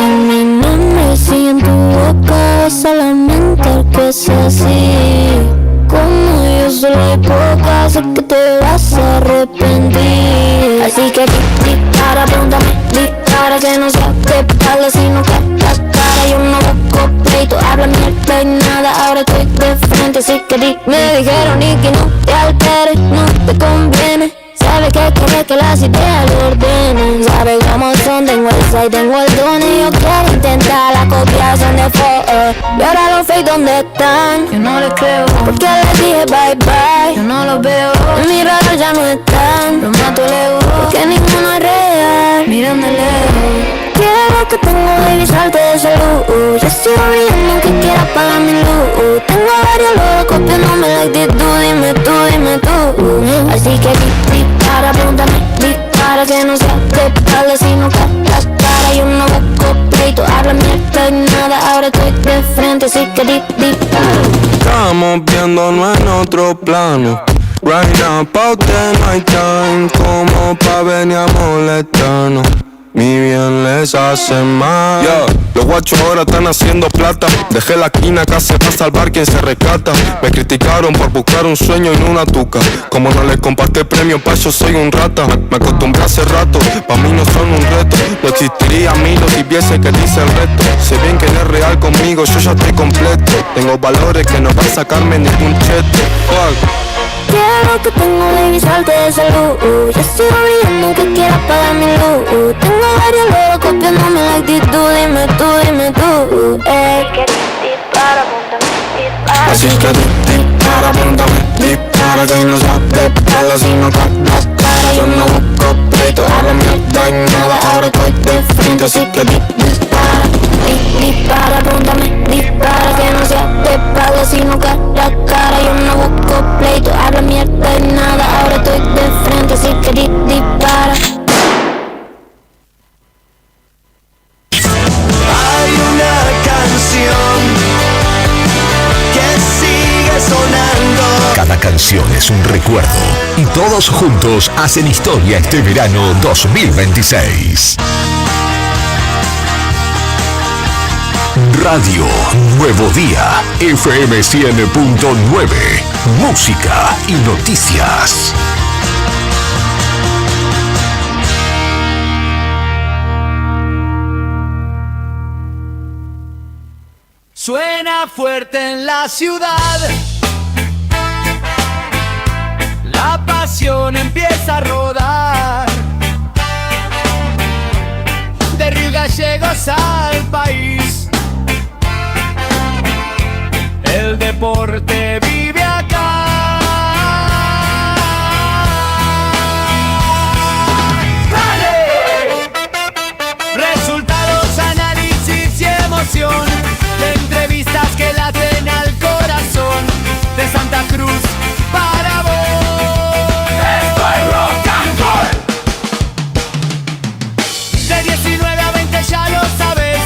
mi nombre, si en tu boca es solamente el que es así. Como yo solo hay pocas, sé que te vas a arrepentir. Así que dispara, apúntame, dispara, que no sé qué pasa si no cae la cara. Yo no busco pleito, habla mierda y nada, ahora estoy de frente. Así que me dijeron y que no te alteres, no te conviene. Sabe que quiere que las ideas lo ordenen. Sabe cómo son, tengo el site, tengo el don. Y yo quiero intentar la copiación de fotos. Y ahora los fake, ¿dónde están? Yo no les creo, porque les dije bye bye. Yo no los veo, en mi radar ya no están. Los mato lejos, porque ninguno es real. Miran de lejos. Quiero que tengo baby, salte de esa luz. Yo sigo brillando aunque quiera apagar mi luz. Tengo varios locos copiándome la actitud. Dime tú, dime tú. Así que dispara, apúntame, dispara, que no sé qué pasa si no cae la cara. Yo no busco pleito, habla mierda y nada, ahora estoy de frente, así que dispara. Estamos viéndonos en otro plano. Right now, pa' usted no hay time, como pa' venir a molestarnos. Mi bien les hace mal. Los guachos ahora están haciendo plata. Dejé la esquina, acá se va a salvar quien se rescata. Me criticaron por buscar un sueño y no una tuca. Como no les compartí premio, pa' yo soy un rata. Me acostumbré hace rato, pa' mí no son un reto. No existiría Milo si viese que dice el resto. Sé bien que no es real conmigo, yo ya estoy completo. Tengo valores que no van a sacarme ningún cheto. Fuck. Quiero que tengo baby, salte de esa luz. Yo sigo brillando aunque quiera apagar mi luz. Tengo varios locos copiándome la actitud. Dime tú, dime tú. Que dispara, apúntame, dispara. Así que dispara, apúntame, dispara, que no sabe pala si no cae la cara. Yo no busco pleito, habla mierda y nada, ahora estoy de frente, así que dispara. Dispara, apúntame, dispara, que no sea de paga si no cae la cara. Yo no busco pleito, habla mierda y nada, ahora estoy de frente, así que dispara. Hay una canción que sigue sonando. Cada canción es un recuerdo y todos juntos hacen historia este verano 2026. Radio Nuevo Día, FM 100.9, música y noticias. Suena fuerte en la ciudad, la pasión empieza a rodar. De Río Gallegos al país, el deporte vive acá. ¡Dale! Resultados, análisis y emoción, de entrevistas que laten al corazón, de Santa Cruz para vos. Esto es rock and roll. De 19 a 20 ya lo sabes,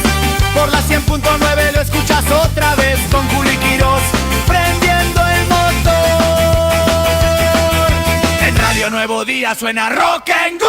por la 100.9 lo escuchas otra vez, con Juli Quirós prendiendo el motor. En Radio Nuevo Día suena rock and go.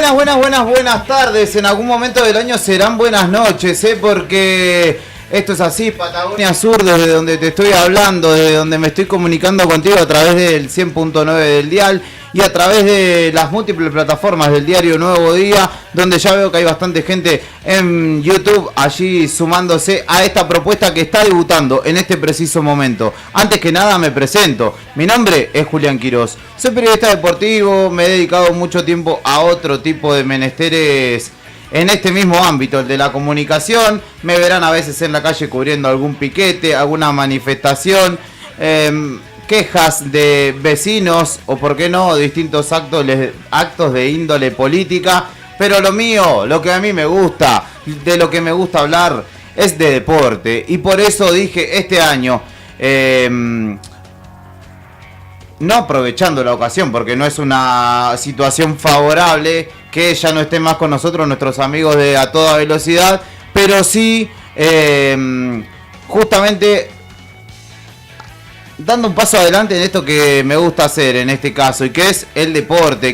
Buenas tardes. En algún momento del año serán buenas noches, porque esto es así, Patagonia Sur, desde donde te estoy hablando, desde donde me estoy comunicando contigo a través del 100.9 del dial y a través de las múltiples plataformas del diario Nuevo Día, donde ya veo que hay bastante gente en YouTube allí sumándose a esta propuesta que está debutando en este preciso momento. Antes que nada me presento, mi nombre es Julián Quirós, soy periodista deportivo, me he dedicado mucho tiempo a otro tipo de menesteres en este mismo ámbito, el de la comunicación. Me verán a veces en la calle cubriendo algún piquete, alguna manifestación, quejas de vecinos o por qué no, distintos actos de índole política. Pero lo mío, lo que a mí me gusta, de lo que me gusta hablar, es de deporte. Y por eso dije este año, no aprovechando la ocasión, porque no es una situación favorable que ya no estén más con nosotros nuestros amigos de A Toda Velocidad, pero sí justamente dando un paso adelante en esto que me gusta hacer en este caso, y que es el deporte,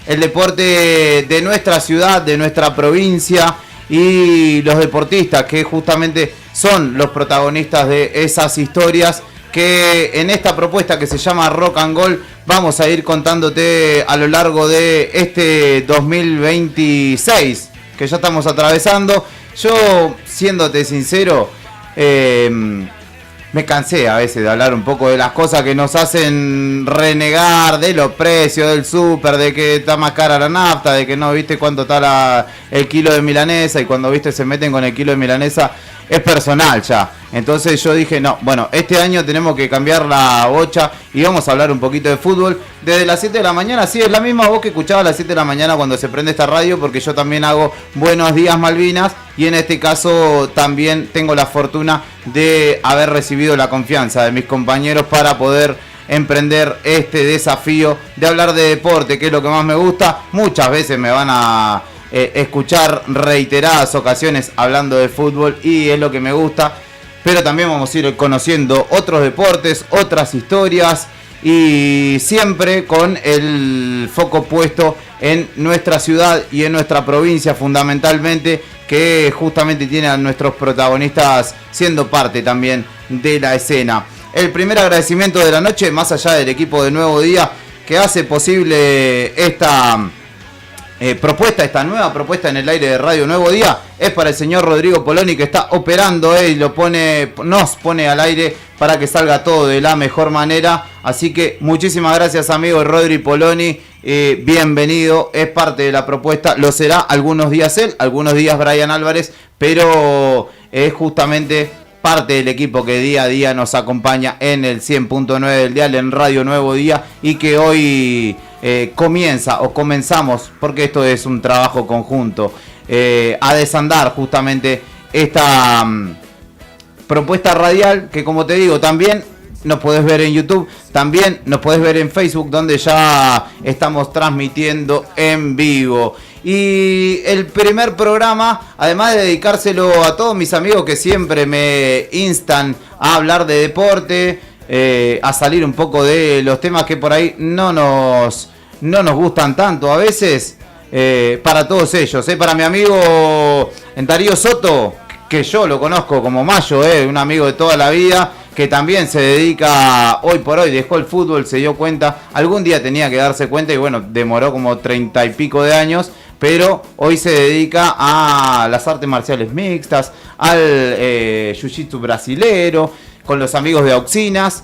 de nuestra ciudad, de nuestra provincia, y los deportistas que justamente son los protagonistas de esas historias que en esta propuesta que se llama Rock and Gold vamos a ir contándote a lo largo de este 2026 que ya estamos atravesando. Yo, siéndote sincero, me cansé a veces de hablar un poco de las cosas que nos hacen renegar de los precios del súper, de que está más cara la nafta, de que no viste cuánto está el kilo de milanesa, y cuando viste se meten con el kilo de milanesa es personal ya. Entonces yo dije, no, bueno, este año tenemos que cambiar la bocha y vamos a hablar un poquito de fútbol desde las 7 de la mañana. Sí, es la misma voz que escuchaba a las 7 de la mañana cuando se prende esta radio, porque yo también hago Buenos Días Malvinas, y en este caso también tengo la fortuna de haber recibido la confianza de mis compañeros para poder emprender este desafío de hablar de deporte, que es lo que más me gusta. Muchas veces me van a escuchar reiteradas ocasiones hablando de fútbol y es lo que me gusta, pero también vamos a ir conociendo otros deportes, otras historias, y siempre con el foco puesto en nuestra ciudad y en nuestra provincia fundamentalmente, que justamente tiene a nuestros protagonistas siendo parte también de la escena. El primer agradecimiento de la noche, más allá del equipo de Nuevo Día que hace posible esta esta nueva propuesta en el aire de Radio Nuevo Día, es para el señor Rodrigo Poloni, que está operando y nos pone al aire para que salga todo de la mejor manera. Así que muchísimas gracias, amigo Rodri Poloni, bienvenido, es parte de la propuesta, lo será algunos días él, algunos días Brian Álvarez, pero es justamente parte del equipo que día a día nos acompaña en el 100.9 del dial en Radio Nuevo Día, y que hoy comenzamos, porque esto es un trabajo conjunto, a desandar justamente esta propuesta radial, que como te digo, también nos podés ver en YouTube, también nos podés ver en Facebook, donde ya estamos transmitiendo en vivo. Y el primer programa, además de dedicárselo a todos mis amigos que siempre me instan a hablar de deporte, a salir un poco de los temas que por ahí no nos gustan tanto a veces, para todos ellos, para mi amigo Darío Soto, que yo lo conozco como Mayo, un amigo de toda la vida, que también se dedica, hoy por hoy dejó el fútbol, se dio cuenta, algún día tenía que darse cuenta, y bueno, demoró como 30 y pico de años, pero hoy se dedica a las artes marciales mixtas, al jiu-jitsu brasilero, con los amigos de Auxinas.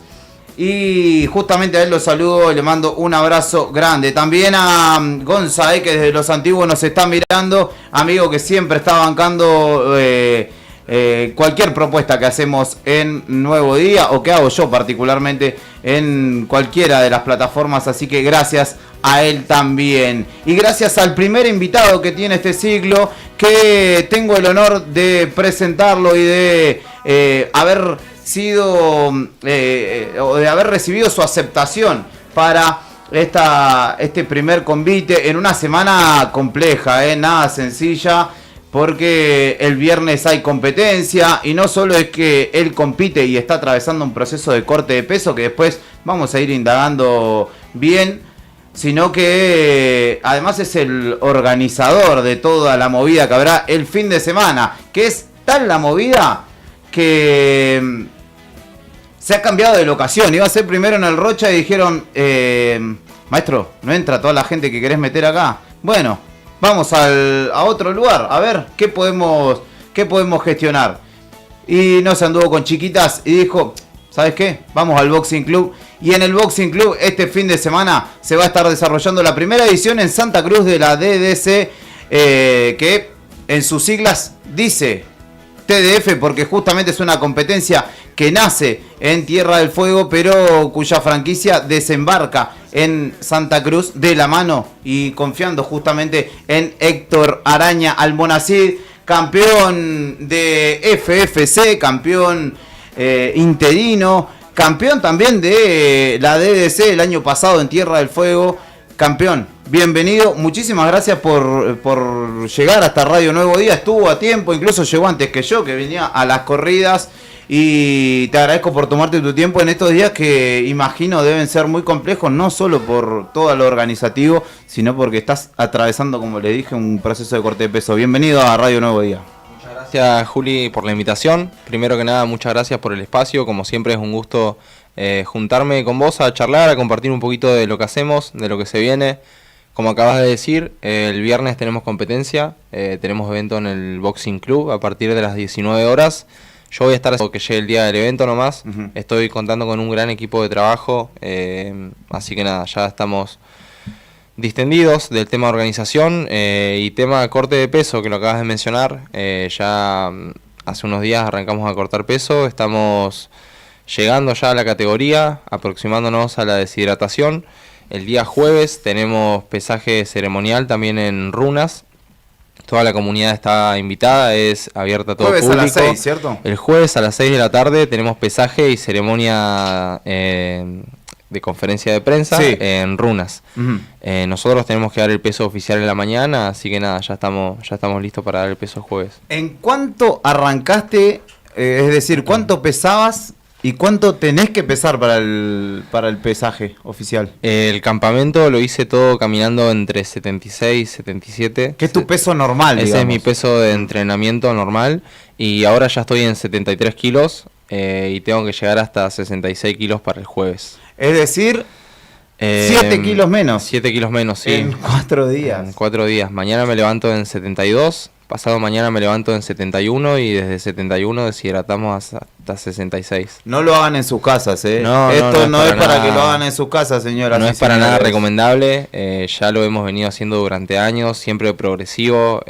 Y justamente a él lo saludo y le mando un abrazo grande. También a González, que desde los antiguos nos está mirando, amigo que siempre está bancando cualquier propuesta que hacemos en Nuevo Día, o que hago yo particularmente en cualquiera de las plataformas. Así que gracias a él también. Y gracias al primer invitado que tiene este ciclo, que tengo el honor de presentarlo y de haber sido o de haber recibido su aceptación para este primer convite en una semana compleja, nada sencilla, porque el viernes hay competencia, y no solo es que él compite y está atravesando un proceso de corte de peso, que después vamos a ir indagando bien, sino que además es el organizador de toda la movida que habrá el fin de semana, que es tal la movida que se ha cambiado de locación. Iba a ser primero en el Rocha y dijeron, maestro, no entra toda la gente que querés meter acá. Bueno, vamos a otro lugar, a ver qué podemos gestionar. Y no se anduvo con chiquitas y dijo, ¿sabes qué? Vamos al Boxing Club. Y en el Boxing Club este fin de semana se va a estar desarrollando la primera edición en Santa Cruz de la DDC, que en sus siglas dice TDF, porque justamente es una competencia que nace en Tierra del Fuego, pero cuya franquicia desembarca en Santa Cruz de la mano y confiando justamente en Héctor Araña Almonacid, campeón de FFC, campeón interino, campeón también de la DDC el año pasado en Tierra del Fuego. Campeón, bienvenido, muchísimas gracias por llegar hasta Radio Nuevo Día, estuvo a tiempo, incluso llegó antes que yo, que venía a las corridas, y te agradezco por tomarte tu tiempo en estos días que imagino deben ser muy complejos, no solo por todo lo organizativo, sino porque estás atravesando, como le dije, un proceso de corte de peso. Bienvenido a Radio Nuevo Día. Muchas gracias, Juli, por la invitación. Primero que nada, muchas gracias por el espacio, como siempre es un gusto juntarme con vos a charlar, a compartir un poquito de lo que hacemos, de lo que se viene. Como acabas de decir, el viernes tenemos competencia, tenemos evento en el Boxing Club a partir de las 19 horas. Yo voy a estar que llegue el día del evento nomás. Estoy contando con un gran equipo de trabajo, así que nada, ya estamos distendidos del tema organización y tema corte de peso, que lo acabas de mencionar. Ya hace unos días arrancamos a cortar peso, estamos llegando ya a la categoría, aproximándonos a la deshidratación. El día jueves tenemos pesaje ceremonial también en Runas. Toda la comunidad está invitada, es abierta a todo jueves público. Jueves a las 6, ¿cierto? El jueves a las 6 de la tarde tenemos pesaje y ceremonia de conferencia de prensa en Runas. Nosotros tenemos que dar el peso oficial en la mañana, así que nada, ya estamos listos para dar el peso el jueves. ¿En cuánto arrancaste? Es decir, ¿cuánto pesabas? ¿Y cuánto tenés que pesar para el pesaje oficial? El campamento lo hice todo caminando entre 76 y 77. ¿Qué es tu peso normal, Ese digamos? es mi peso de entrenamiento normal. Y ahora ya estoy en 73 kilos y tengo que llegar hasta 66 kilos para el jueves. Es decir, 7 kilos menos. 7 kilos menos, sí. En 4 días. En 4 días. Mañana me levanto en 72. Pasado mañana me levanto en 71 y desde 71 deshidratamos hasta 66. No lo hagan en sus casas, ¿eh? No, esto no es para nada, que lo hagan en sus casas, señoras. No y es para señores. nada recomendable. Ya lo hemos venido haciendo durante años, siempre progresivo.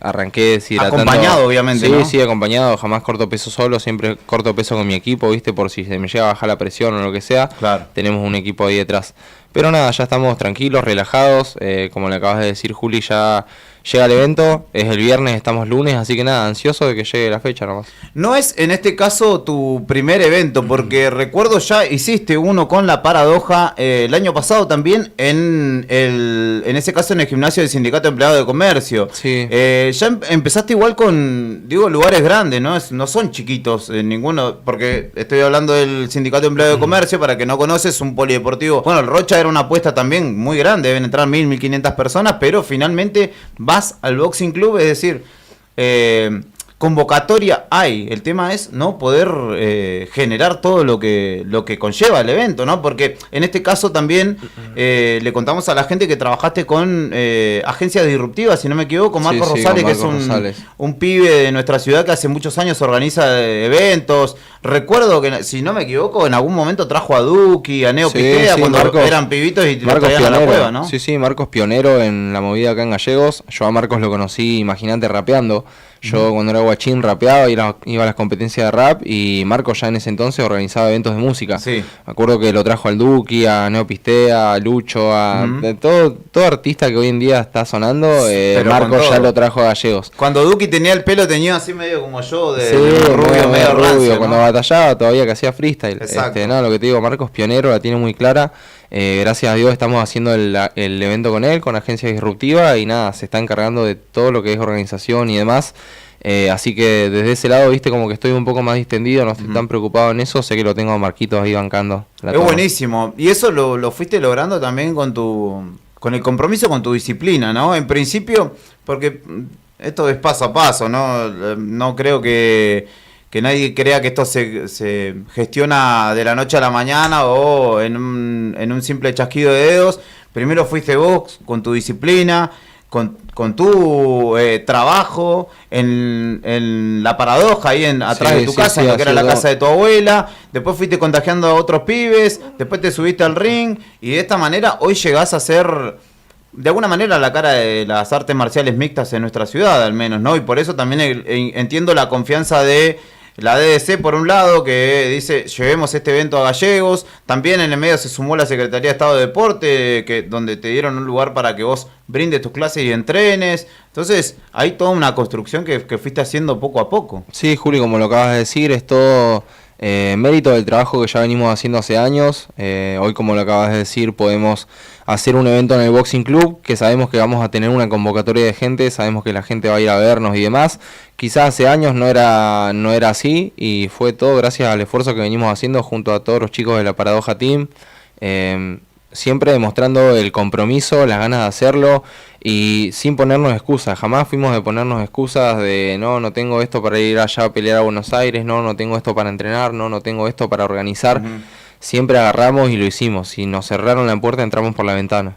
Arranqué deshidratando. Acompañado, obviamente, Sí, ¿no? sí, acompañado. Jamás corto peso solo, siempre corto peso con mi equipo, ¿viste? Por si se me llega a bajar la presión o lo que sea. Claro. Tenemos un equipo ahí detrás. Pero nada, ya estamos tranquilos, relajados. Como le acabas de decir, Juli, ya llega el evento. Es el viernes, estamos lunes, así que nada, ansioso de que llegue la fecha nomás. No es en este caso tu primer evento, porque recuerdo ya hiciste uno con La Paradoja el año pasado también, en ese caso en el gimnasio del Sindicato de Empleados de Comercio. Sí. Ya empezaste igual con, digo, lugares grandes, ¿no? No son chiquitos ninguno, porque estoy hablando del Sindicato de Empleados de Comercio, para que no conoces, un polideportivo. Bueno, el Rocha era una apuesta también muy grande, deben entrar 1.500 personas, pero finalmente vas al Boxing Club, es decir, convocatoria hay. El tema es no poder generar todo lo que conlleva el evento, ¿no? Porque en este caso también le contamos a la gente que trabajaste con agencias disruptivas, si no me equivoco, con Marcos Rosales, que es un pibe de nuestra ciudad que hace muchos años organiza eventos. Recuerdo que, si no me equivoco, en algún momento trajo a Duki, a Neo Pitea, cuando Marcos, eran pibitos y lo traían a la cueva, ¿no? Sí, sí, Marcos pionero en la movida acá en Gallegos. Yo a Marcos lo conocí, imagínate, rapeando. Yo cuando era guachín rapeaba, iba a las competencias de rap y Marcos ya en ese entonces organizaba eventos de música. Sí. Me acuerdo que lo trajo al Duki, a Neo Pistea, a Lucho, a todo artista que hoy en día está sonando, Marcos ya lo trajo a Gallegos. Cuando Duki tenía el pelo teñido así medio como yo, de rubio, medio rancio, ¿no? Cuando batallaba todavía que hacía freestyle. Exacto. No, lo que te digo, Marcos pionero, la tiene muy clara. Gracias a Dios estamos haciendo el evento con él, con Agencia Disruptiva, y nada, se está encargando de todo lo que es organización y demás. Así que desde ese lado, viste, como que estoy un poco más distendido, no estoy tan preocupado en eso, sé que lo tengo a Marquitos ahí bancando. Es buenísimo. Y eso lo fuiste logrando también con el compromiso con tu disciplina, ¿no? En principio, porque esto es paso a paso, ¿no? No creo que nadie crea que esto se gestiona de la noche a la mañana o en un simple chasquido de dedos. Primero fuiste vos con tu disciplina, con tu trabajo en la paradoja ahí atrás de tu casa, que era la casa de tu abuela. Después fuiste contagiando a otros pibes, después te subiste al ring y de esta manera hoy llegás a ser de alguna manera la cara de las artes marciales mixtas en nuestra ciudad, al menos, ¿no? Y por eso también entiendo la confianza de la DDC, por un lado, que dice, llevemos este evento a Gallegos. También en el medio se sumó la Secretaría de Estado de Deporte, donde te dieron un lugar para que vos brindes tus clases y entrenes. Entonces, hay toda una construcción que fuiste haciendo poco a poco. Sí, Juli, como lo acabas de decir, es todo mérito del trabajo que ya venimos haciendo hace años. Hoy, como lo acabas de decir, podemos hacer un evento en el Boxing Club, que sabemos que vamos a tener una convocatoria de gente, sabemos que la gente va a ir a vernos y demás. Quizás hace años no era así, y fue todo gracias al esfuerzo que venimos haciendo junto a todos los chicos de la Paradoja Team, siempre demostrando el compromiso, las ganas de hacerlo y sin ponernos excusas. Jamás fuimos de ponernos excusas de no tengo esto para ir allá a pelear a Buenos Aires, no tengo esto para entrenar, no tengo esto para organizar. Siempre agarramos y lo hicimos. Si nos cerraron la puerta, entramos por la ventana.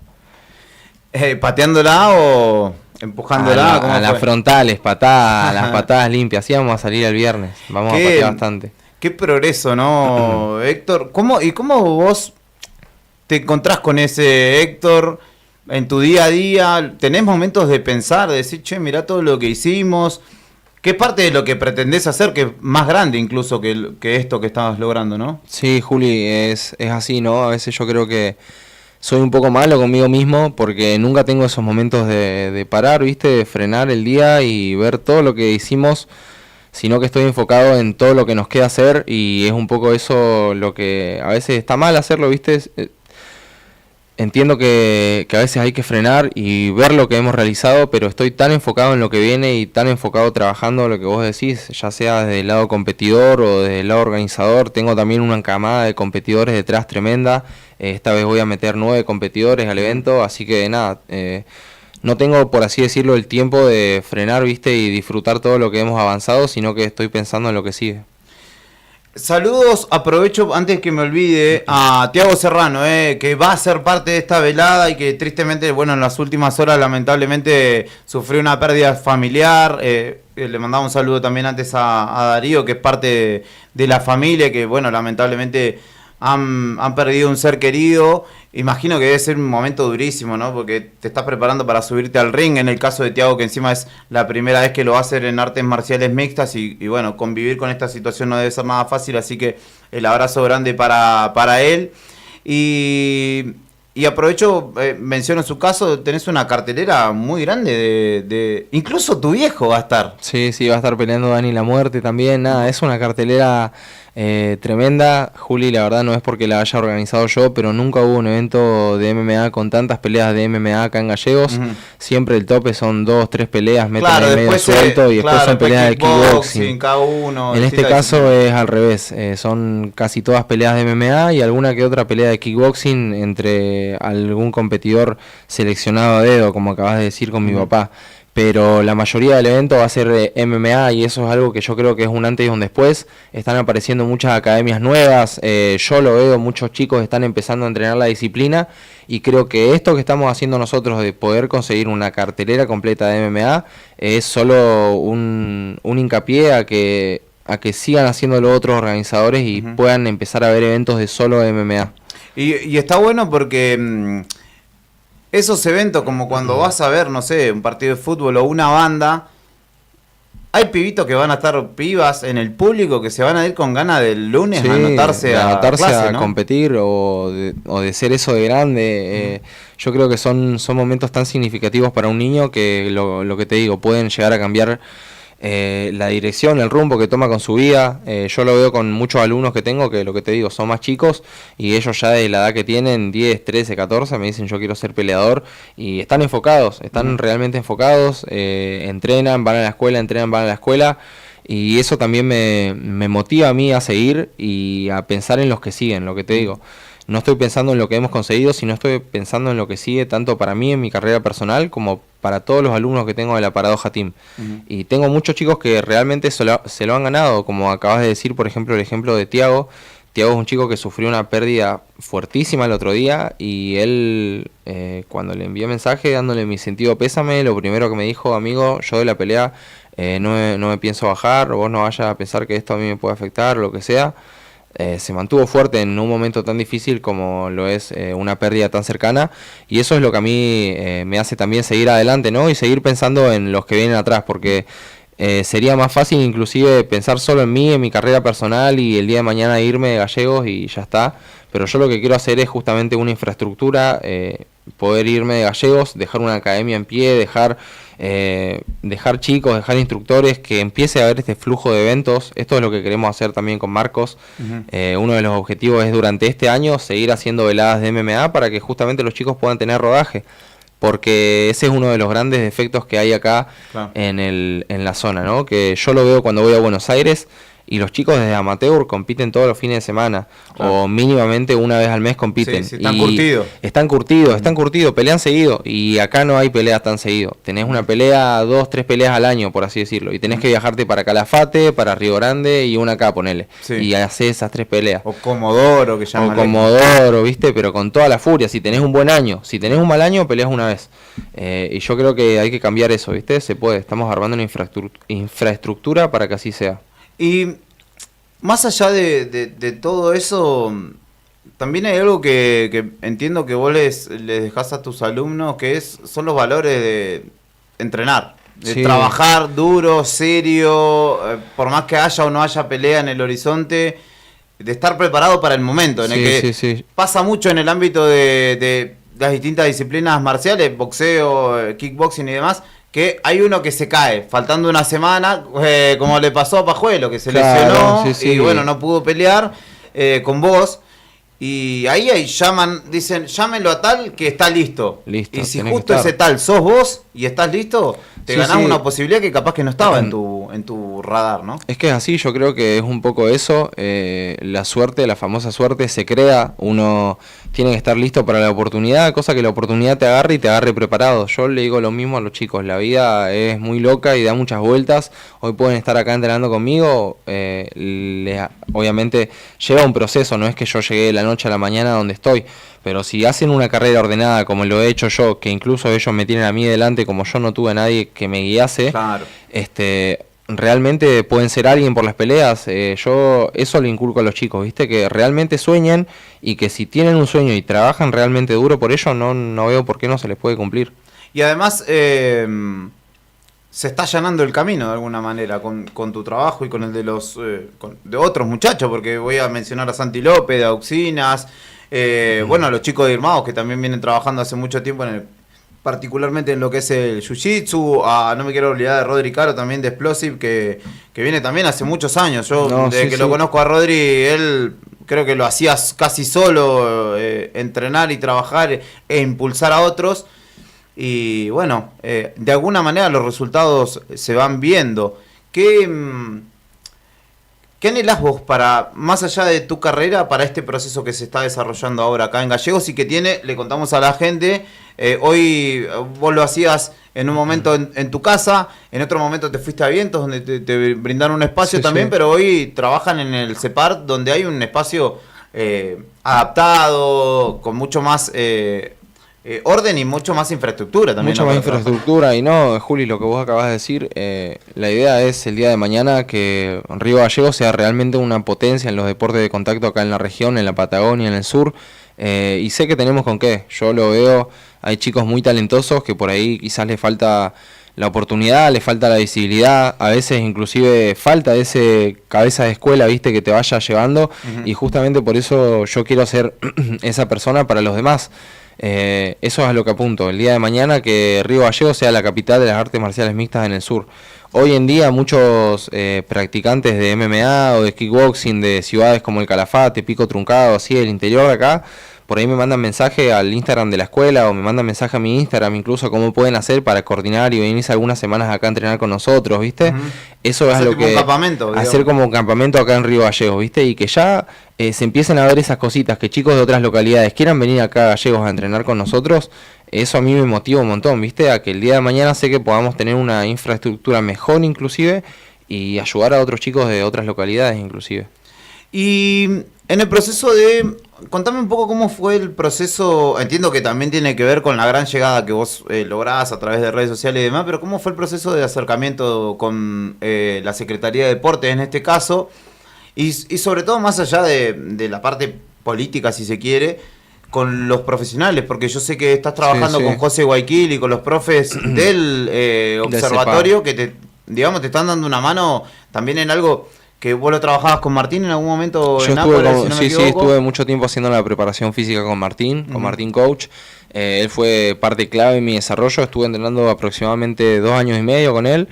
¿Pateándola o empujándola? A las frontales, las patadas limpias. Así vamos a salir el viernes. Vamos a patear bastante. Qué progreso, ¿no, Héctor? ¿Cómo vos te encontrás con ese Héctor en tu día a día? ¿Tenés momentos de pensar, de decir, che, mirá todo lo que hicimos? ¿Qué parte de lo que pretendés hacer, que es más grande incluso que esto que estabas logrando, no? Sí, Juli, es así, ¿no? A veces yo creo que soy un poco malo conmigo mismo porque nunca tengo esos momentos de parar, ¿viste? De frenar el día y ver todo lo que hicimos, sino que estoy enfocado en todo lo que nos queda hacer, y es un poco eso lo que a veces está mal hacerlo, ¿viste? Entiendo que a veces hay que frenar y ver lo que hemos realizado, pero estoy tan enfocado en lo que viene y tan enfocado trabajando lo que vos decís, ya sea desde el lado competidor o desde el lado organizador. Tengo también una encamada de competidores detrás tremenda. Esta vez voy a meter 9 competidores al evento, así que nada, no tengo, por así decirlo, el tiempo de frenar, ¿viste? Y disfrutar todo lo que hemos avanzado, sino que estoy pensando en lo que sigue. Saludos, aprovecho antes que me olvide a Tiago Serrano, que va a ser parte de esta velada y que tristemente, bueno, en las últimas horas lamentablemente sufrió una pérdida familiar. Le mandaba un saludo también antes a Darío, que es parte de la familia, que bueno, lamentablemente han perdido un ser querido. Imagino que debe ser un momento durísimo, ¿no? Porque te estás preparando para subirte al ring. En el caso de Tiago, que encima es la primera vez que lo va a hacer en artes marciales mixtas. Y bueno, convivir con esta situación no debe ser nada fácil. Así que el abrazo grande para él. Y aprovecho, menciono su caso, tenés una cartelera muy grande de incluso tu viejo va a estar. Sí, va a estar peleando Dani la muerte también. Nada, es una cartelera tremenda. Juli, la verdad no es porque la haya organizado yo, pero nunca hubo un evento de MMA con tantas peleas de MMA acá en Gallegos. Siempre el tope son 2, 3 peleas, meten ahí medio suelto y después son peleas de kickboxing. Cada uno, en este caso es al revés, son casi todas peleas de MMA y alguna que otra pelea de kickboxing entre algún competidor seleccionado a dedo, como acabas de decir con mi papá. Pero la mayoría del evento va a ser MMA, y eso es algo que yo creo que es un antes y un después. Están apareciendo muchas academias nuevas, yo lo veo, muchos chicos están empezando a entrenar la disciplina, y creo que esto que estamos haciendo nosotros de poder conseguir una cartelera completa de MMA es solo un hincapié a que sigan haciéndolo otros organizadores y puedan empezar a ver eventos de solo MMA. Y está bueno porque esos eventos, como cuando vas a ver, no sé, un partido de fútbol o una banda, hay pibitos que van a estar, pibas en el público, que se van a ir con ganas del lunes a anotarse a competir o de ser eso de grande. Yo creo que son momentos tan significativos para un niño que lo que te digo, pueden llegar a cambiar la dirección, el rumbo que toma con su vida. Yo lo veo con muchos alumnos que tengo que, lo que te digo, son más chicos y ellos ya de la edad que tienen, 10, 13, 14, me dicen yo quiero ser peleador y están enfocados, están realmente enfocados, entrenan, van a la escuela, y eso también me motiva a mí a seguir y a pensar en los que siguen, lo que te digo. No estoy pensando en lo que hemos conseguido, sino estoy pensando en lo que sigue tanto para mí en mi carrera personal como para todos los alumnos que tengo de la Paradoja Team. Y tengo muchos chicos que realmente se lo han ganado, como acabas de decir, por ejemplo, el ejemplo de Tiago. Tiago es un chico que sufrió una pérdida fuertísima el otro día y él, cuando le envié mensaje dándole mi sentido pésame, lo primero que me dijo, amigo, yo de la pelea no me pienso bajar, vos no vayas a pensar que esto a mí me puede afectar o lo que sea. Se mantuvo fuerte en un momento tan difícil como lo es una pérdida tan cercana, y eso es lo que a mí me hace también seguir adelante, ¿no? Y seguir pensando en los que vienen atrás, porque sería más fácil inclusive pensar solo en mí, en mi carrera personal y el día de mañana irme de Gallegos y ya está, pero yo lo que quiero hacer es justamente una infraestructura, poder irme de Gallegos, dejar una academia en pie, dejar chicos, dejar instructores, que empiece a haber este flujo de eventos. Esto es lo que queremos hacer también con Marcos. Uno de los objetivos es durante este año seguir haciendo veladas de MMA para que justamente los chicos puedan tener rodaje, porque ese es uno de los grandes defectos que hay acá, claro, en la zona, ¿no? Que yo lo veo cuando voy a Buenos Aires y los chicos desde amateur compiten todos los fines de semana, claro, o mínimamente una vez al mes compiten. Sí, están curtidos. Están curtidos, pelean seguido, y acá no hay peleas tan seguido. Tenés una pelea, 2, 3 peleas al año, por así decirlo, y tenés que viajarte para Calafate, para Río Grande y una acá, ponele. Sí. Y hacés esas 3 peleas. O Comodoro, que llaman. O Comodoro, ¿viste? Pero con toda la furia. Si tenés un buen año, si tenés un mal año, peleas una vez. Y yo creo que hay que cambiar eso, ¿viste? Se puede. Estamos armando una infraestructura para que así sea. Y más allá de todo eso, también hay algo que entiendo que vos les dejás a tus alumnos, que son los valores de entrenar, de sí, trabajar duro, serio, por más que haya o no haya pelea en el horizonte, de estar preparado para el momento, en el que pasa mucho en el ámbito de las distintas disciplinas marciales, boxeo, kickboxing y demás, que hay uno que se cae, faltando una semana, como le pasó a Pajuelo, que se lesionó, y bueno, no pudo pelear con vos, y ahí dicen, llámenlo a tal que está listo. Y si justo ese tal sos vos y estás listo, te ganás una posibilidad que capaz que no estaba en tu radar, ¿no? Es que es así, yo creo que es un poco eso, la suerte, la famosa suerte se crea, uno tiene que estar listo para la oportunidad, cosa que la oportunidad te agarre y te agarre preparado. Yo le digo lo mismo a los chicos, la vida es muy loca y da muchas vueltas. Hoy pueden estar acá entrenando conmigo, obviamente lleva un proceso, no es que yo llegué de la noche a la mañana donde estoy, pero si hacen una carrera ordenada como lo he hecho yo, que incluso ellos me tienen a mí delante, como yo no tuve a nadie que me guiase, claro, realmente pueden ser alguien por las peleas. Yo eso le inculco a los chicos, ¿viste? Que realmente sueñen y que si tienen un sueño y trabajan realmente duro por ello, no veo por qué no se les puede cumplir. Y además se está allanando el camino de alguna manera con tu trabajo y con el de de otros muchachos, porque voy a mencionar a Santi López, de Auxinas, bueno, los chicos de Irmaos que también vienen trabajando hace mucho tiempo particularmente en lo que es el jiu-jitsu, no me quiero olvidar de Rodri Caro también de Explosive, que viene también hace muchos años. Yo desde que lo conozco a Rodri, él creo que lo hacía casi solo, entrenar y trabajar e impulsar a otros, y bueno, de alguna manera los resultados se van viendo. ¿Qué anhelás vos para, más allá de tu carrera, para este proceso que se está desarrollando ahora acá en Gallegos y que le contamos a la gente, hoy vos lo hacías en un momento en tu casa, en otro momento te fuiste a Vientos donde te brindaron un espacio también, pero hoy trabajan en el CEPAR donde hay un espacio adaptado, con mucho más orden y mucho más infraestructura también. Mucha más infraestructura, y no, Juli, lo que vos acabas de decir, la idea es el día de mañana que Río Gallegos sea realmente una potencia en los deportes de contacto acá en la región, en la Patagonia, en el sur, y sé que tenemos con qué. Yo lo veo, hay chicos muy talentosos que por ahí quizás les falta la oportunidad, le falta la visibilidad, a veces inclusive falta ese cabeza de escuela, viste, que te vaya llevando, y justamente por eso yo quiero ser esa persona para los demás. Eso es a lo que apunto. El día de mañana que Río Gallegos sea la capital de las artes marciales mixtas en el sur. Hoy en día muchos practicantes de MMA o de kickboxing de ciudades como el Calafate, Pico Truncado, así del interior de acá, por ahí me mandan mensaje al Instagram de la escuela o me mandan mensaje a mi Instagram incluso cómo pueden hacer para coordinar y venirse algunas semanas acá a entrenar con nosotros, ¿viste? Eso es lo que... Un campamento, hacer como un campamento acá en Río Gallegos, ¿viste? Y que ya se empiecen a ver esas cositas, que chicos de otras localidades quieran venir acá a Gallegos a entrenar con nosotros. Eso a mí me motiva un montón, ¿viste? A que el día de mañana sé que podamos tener una infraestructura mejor inclusive y ayudar a otros chicos de otras localidades inclusive. Y en el proceso de... Contame un poco cómo fue el proceso, entiendo que también tiene que ver con la gran llegada que vos lográs a través de redes sociales y demás, pero cómo fue el proceso de acercamiento con la Secretaría de Deportes en este caso, y sobre todo más allá de la parte política, si se quiere, con los profesionales, porque yo sé que estás trabajando con José Guayquil y con los profes del observatorio que te están dando una mano también en algo que vos lo trabajabas con Martín en algún momento. Yo en Nápoles, si no me equivoco. estuve mucho tiempo haciendo la preparación física con Martín, Martín Coach. Él fue parte clave en mi desarrollo, estuve entrenando aproximadamente 2 años y medio con él.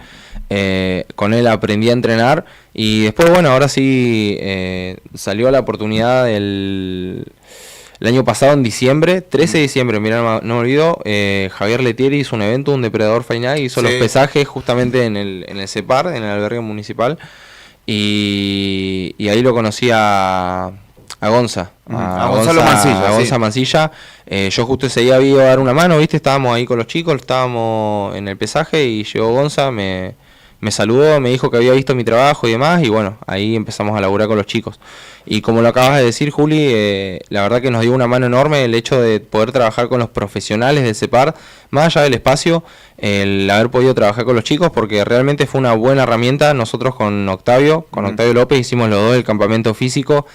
Con él aprendí a entrenar y después, bueno, ahora sí salió la oportunidad el año pasado, en diciembre, 13 de diciembre, mirá, no me olvido, Javier Letieri hizo un evento, un depredador Fight Night, hizo los pesajes justamente en el CEPAR, en el albergue municipal, y ahí lo conocí a Gonza, a Gonza Mancilla. Yo justo ese día iba a dar una mano, ¿viste? Estábamos ahí con los chicos, estábamos en el pesaje y llegó Gonza, me saludó, me dijo que había visto mi trabajo y demás, y bueno, ahí empezamos a laburar con los chicos. Y como lo acabas de decir, Juli, la verdad que nos dio una mano enorme el hecho de poder trabajar con los profesionales del CEPAR, más allá del espacio, el haber podido trabajar con los chicos, porque realmente fue una buena herramienta. Nosotros con Octavio López hicimos los dos el campamento físico,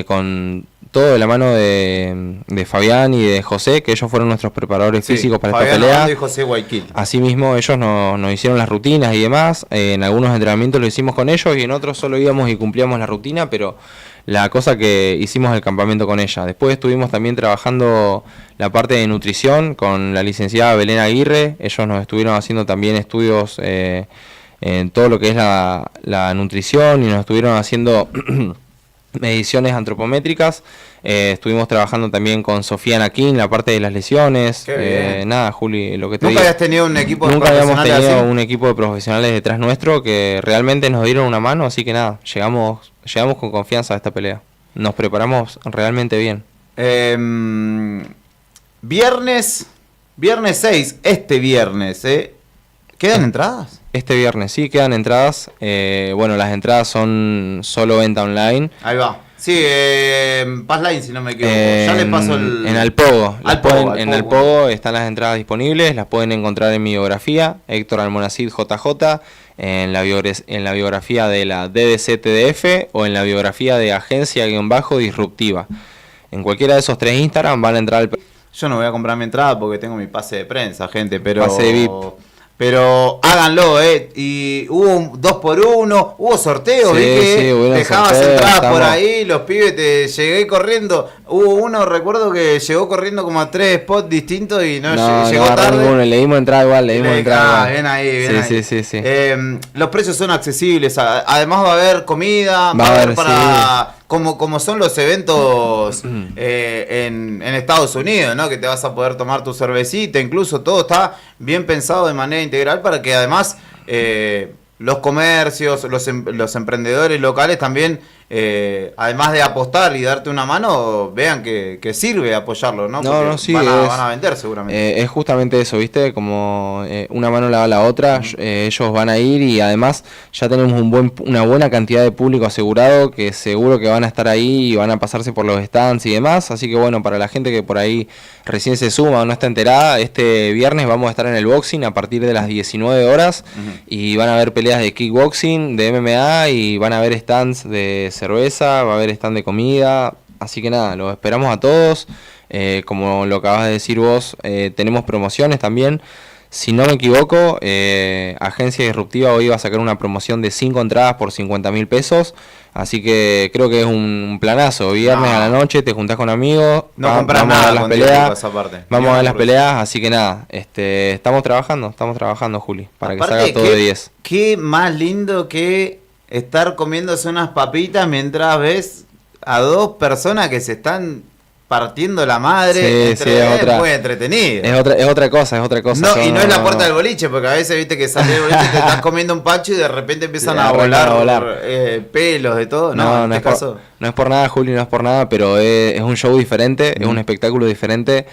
con todo de la mano de Fabián y de José, que ellos fueron nuestros preparadores físicos para Fabián esta pelea. Armando y José Guayquil. Asimismo, ellos nos hicieron las rutinas y demás. En algunos entrenamientos lo hicimos con ellos y en otros solo íbamos y cumplíamos la rutina, pero la cosa que hicimos el campamento con ella. Después estuvimos también trabajando la parte de nutrición con la licenciada Belén Aguirre. Ellos nos estuvieron haciendo también estudios en todo lo que es la nutrición y nos estuvieron haciendo mediciones antropométricas. Estuvimos trabajando también con Sofía Naquín, la parte de las lesiones. Nada, Juli, lo que te digo. ¿Nunca habías tenido un equipo de Nunca profesionales habíamos tenido así? un equipo de profesionales detrás nuestro que realmente nos dieron una mano, así que nada, llegamos con confianza a esta pelea. Nos preparamos realmente bien. Viernes 6, este viernes, ¿quedan entradas? Este viernes sí quedan entradas. Bueno, las entradas son solo venta online. Ahí va. Sí, Passline, si no me equivoco. Ya le paso el... En Alpogo. En Alpogo están las entradas disponibles. Las pueden encontrar en mi biografía, Héctor Almonacid JJ, en la biografía de la DDC-TDF o en la biografía de Agencia-Disruptiva. En cualquiera de esos 3 Instagram van a entrar al... Yo no voy a comprar mi entrada porque tengo mi pase de prensa, gente, pero... Pase VIP. Pero háganlo, y hubo un 2x1, hubo sorteos, Sí, vi que sí, hubieron dejabas sorteos, entradas por ahí, los pibes te llegué corriendo. Hubo uno, recuerdo que llegó corriendo como a 3 spots distintos y no llegó tarde. Ninguno, le dimos entrada igual, igual. Bien ahí, bien ahí. Sí. Los precios son accesibles, además va a haber comida, va a haber para... Sí. Como son los eventos en Estados Unidos, ¿no? Que te vas a poder tomar tu cervecita, incluso todo está bien pensado de manera integral para que además los comercios, los emprendedores locales también, además de apostar y darte una mano, vean que sirve apoyarlo, ¿no? Porque van a vender seguramente. Es justamente eso, ¿viste? Como una mano lava la otra, ellos van a ir y además ya tenemos una buena cantidad de público asegurado que seguro que van a estar ahí y van a pasarse por los stands y demás, así que bueno, para la gente que por ahí recién se suma o no está enterada, este viernes vamos a estar en el boxing a partir de las 19 horas y van a haber peleas de kickboxing, de MMA y van a haber stands de cerveza, va a haber stand de comida, así que nada, los esperamos a todos. Como lo acabas de decir vos, tenemos promociones también. Si no me equivoco, Agencia Disruptiva hoy va a sacar una promoción de 5 entradas por 50.000 pesos. Así que creo que es un planazo. Viernes a la noche te juntás con amigos. No compras vamos a nada ver las contigo, peleas. esa parte. Vamos a ver las peleas. Así que nada, estamos trabajando, Juli, para Aparte, que salga todo de 10. Qué más lindo que estar comiéndose unas papitas mientras ves a dos personas que se están partiendo la madre. Sí, es muy entretenido. Es otra cosa. No, y no es la puerta del boliche, porque a veces viste que sale el boliche, te estás comiendo un pancho y de repente empiezan a volar. Pelos de todo. No, no es por nada, Juli, no es por nada, pero es un show diferente, es un espectáculo diferente.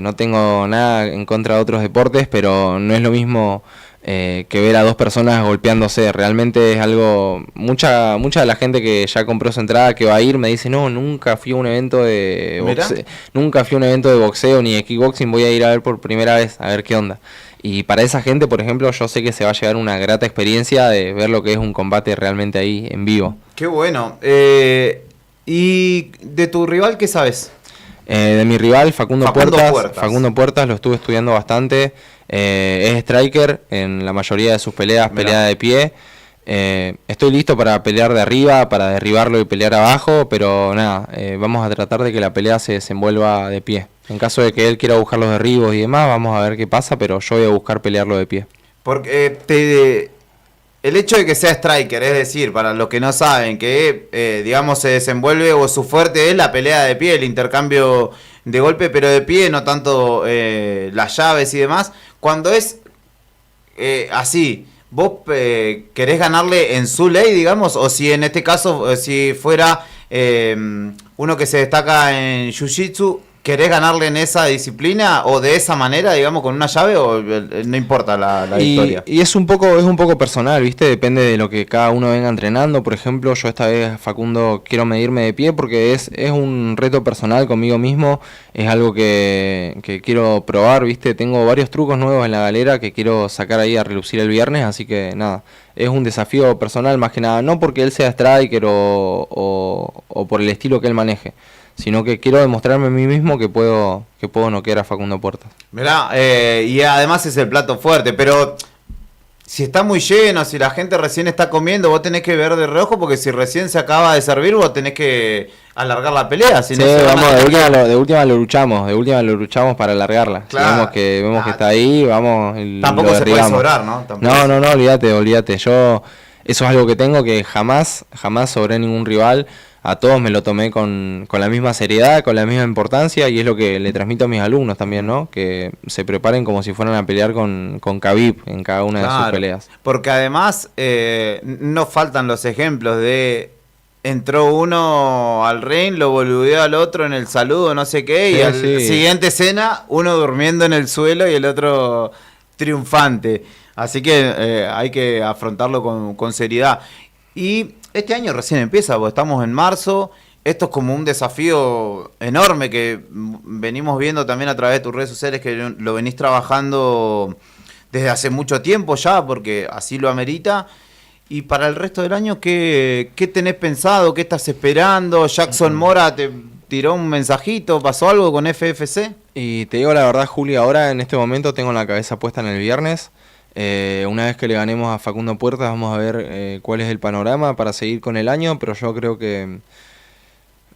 No tengo nada en contra de otros deportes, pero no es lo mismo que ver a dos personas golpeándose. Realmente es algo, mucha de la gente que ya compró su entrada, que va a ir, me dice, no, nunca fui a un evento de boxeo ni de kickboxing, voy a ir a ver por primera vez, a ver qué onda. Y para esa gente, por ejemplo, yo sé que se va a llevar una grata experiencia de ver lo que es un combate realmente ahí en vivo. Qué bueno. ¿Y de tu rival qué sabes? De mi rival, Facundo Puertas, lo estuve estudiando bastante. Es striker en la mayoría de sus peleas, pelea de pie. Estoy listo para pelear de arriba, para derribarlo y pelear abajo, pero nada, vamos a tratar de que la pelea se desenvuelva de pie. En caso de que él quiera buscar los derribos y demás, vamos a ver qué pasa, pero yo voy a buscar pelearlo de pie. Porque el hecho de que sea striker, es decir, para los que no saben, que digamos se desenvuelve o su fuerte es la pelea de pie, el intercambio de golpe, pero de pie, no tanto las llaves y demás. Cuando es así, ¿vos querés ganarle en su ley, digamos? O si en este caso, si fuera uno que se destaca en Jiu-Jitsu, ¿querés ganarle en esa disciplina o de esa manera, digamos, con una llave, o no importa la victoria? Y es un poco personal, ¿viste? Depende de lo que cada uno venga entrenando. Por ejemplo, yo esta vez, Facundo, quiero medirme de pie porque es un reto personal conmigo mismo. Es algo que quiero probar, ¿viste? Tengo varios trucos nuevos en la galera que quiero sacar ahí a relucir el viernes, así que nada. Es un desafío personal más que nada, no porque él sea striker o por el estilo que él maneje, sino que quiero demostrarme a mí mismo que puedo noquear a Facundo Puertas. Mirá, y además es el plato fuerte, pero si está muy lleno, si la gente recién está comiendo, vos tenés que ver de reojo, porque si recién se acaba de servir, vos tenés que alargar la pelea. Si sí, no de última lo luchamos para alargarla. Claro. Si vemos que está ahí, vamos y tampoco lo se puede derribamos. sobrar, ¿no? No, olvídate. Yo, eso es algo que tengo, que jamás sobré ningún rival. A todos me lo tomé con la misma seriedad, con la misma importancia, y es lo que le transmito a mis alumnos también, ¿no? Que se preparen como si fueran a pelear con Khabib en cada una de sus peleas. Porque además no faltan los ejemplos de entró uno al ring, lo boludeó al otro en el saludo, no sé qué, y siguiente escena, uno durmiendo en el suelo y el otro triunfante. Así que hay que afrontarlo con seriedad. Y este año recién empieza, porque estamos en marzo. Esto es como un desafío enorme que venimos viendo también a través de tus redes sociales, que lo venís trabajando desde hace mucho tiempo ya, porque así lo amerita. Y para el resto del año, ¿qué tenés pensado? ¿Qué estás esperando? ¿Jackson Mora te tiró un mensajito? ¿Pasó algo con FFC? Y te digo la verdad, Juli, ahora en este momento tengo la cabeza puesta en el viernes. Una vez que le ganemos a Facundo Puertas, vamos a ver cuál es el panorama para seguir con el año, pero yo creo que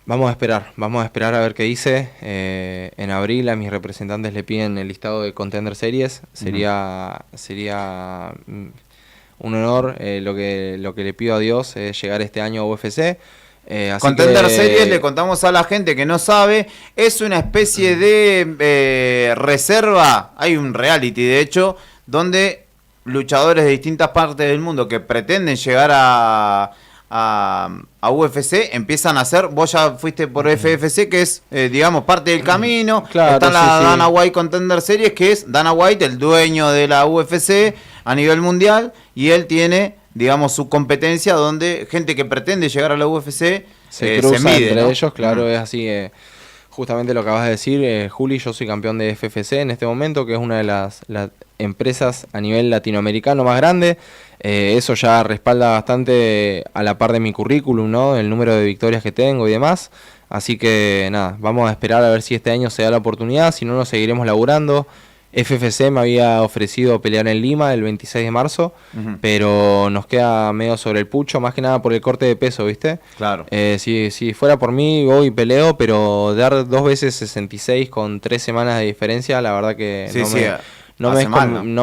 vamos a esperar a ver qué dice. En abril a mis representantes le piden el listado de Contender Series. Sería un honor. Lo que le pido a Dios es llegar este año a UFC. Contender Series, le contamos a la gente que no sabe, es una especie de reserva. Hay un reality, de hecho, donde luchadores de distintas partes del mundo que pretenden llegar a UFC empiezan a hacer. Vos ya fuiste por FFC, que es digamos parte del camino. Claro, está la Dana White Contender Series, que es Dana White, el dueño de la UFC a nivel mundial, y él tiene, digamos, su competencia donde gente que pretende llegar a la UFC se cruza mide, entre ¿no? ellos. Claro, es así. Justamente lo que acabas de decir, Juli, yo soy campeón de FFC en este momento, que es una de las empresas a nivel latinoamericano más grande. Eso ya respalda bastante a la par de mi currículum, ¿no? El número de victorias que tengo y demás. Así que nada, vamos a esperar a ver si este año se da la oportunidad, si no nos seguiremos laburando. FFC me había ofrecido pelear en Lima el 26 de marzo, pero nos queda medio sobre el pucho, más que nada por el corte de peso, ¿viste? Claro. Si fuera por mí, voy y peleo, pero dar 2 veces 66 con 3 semanas de diferencia, la verdad que no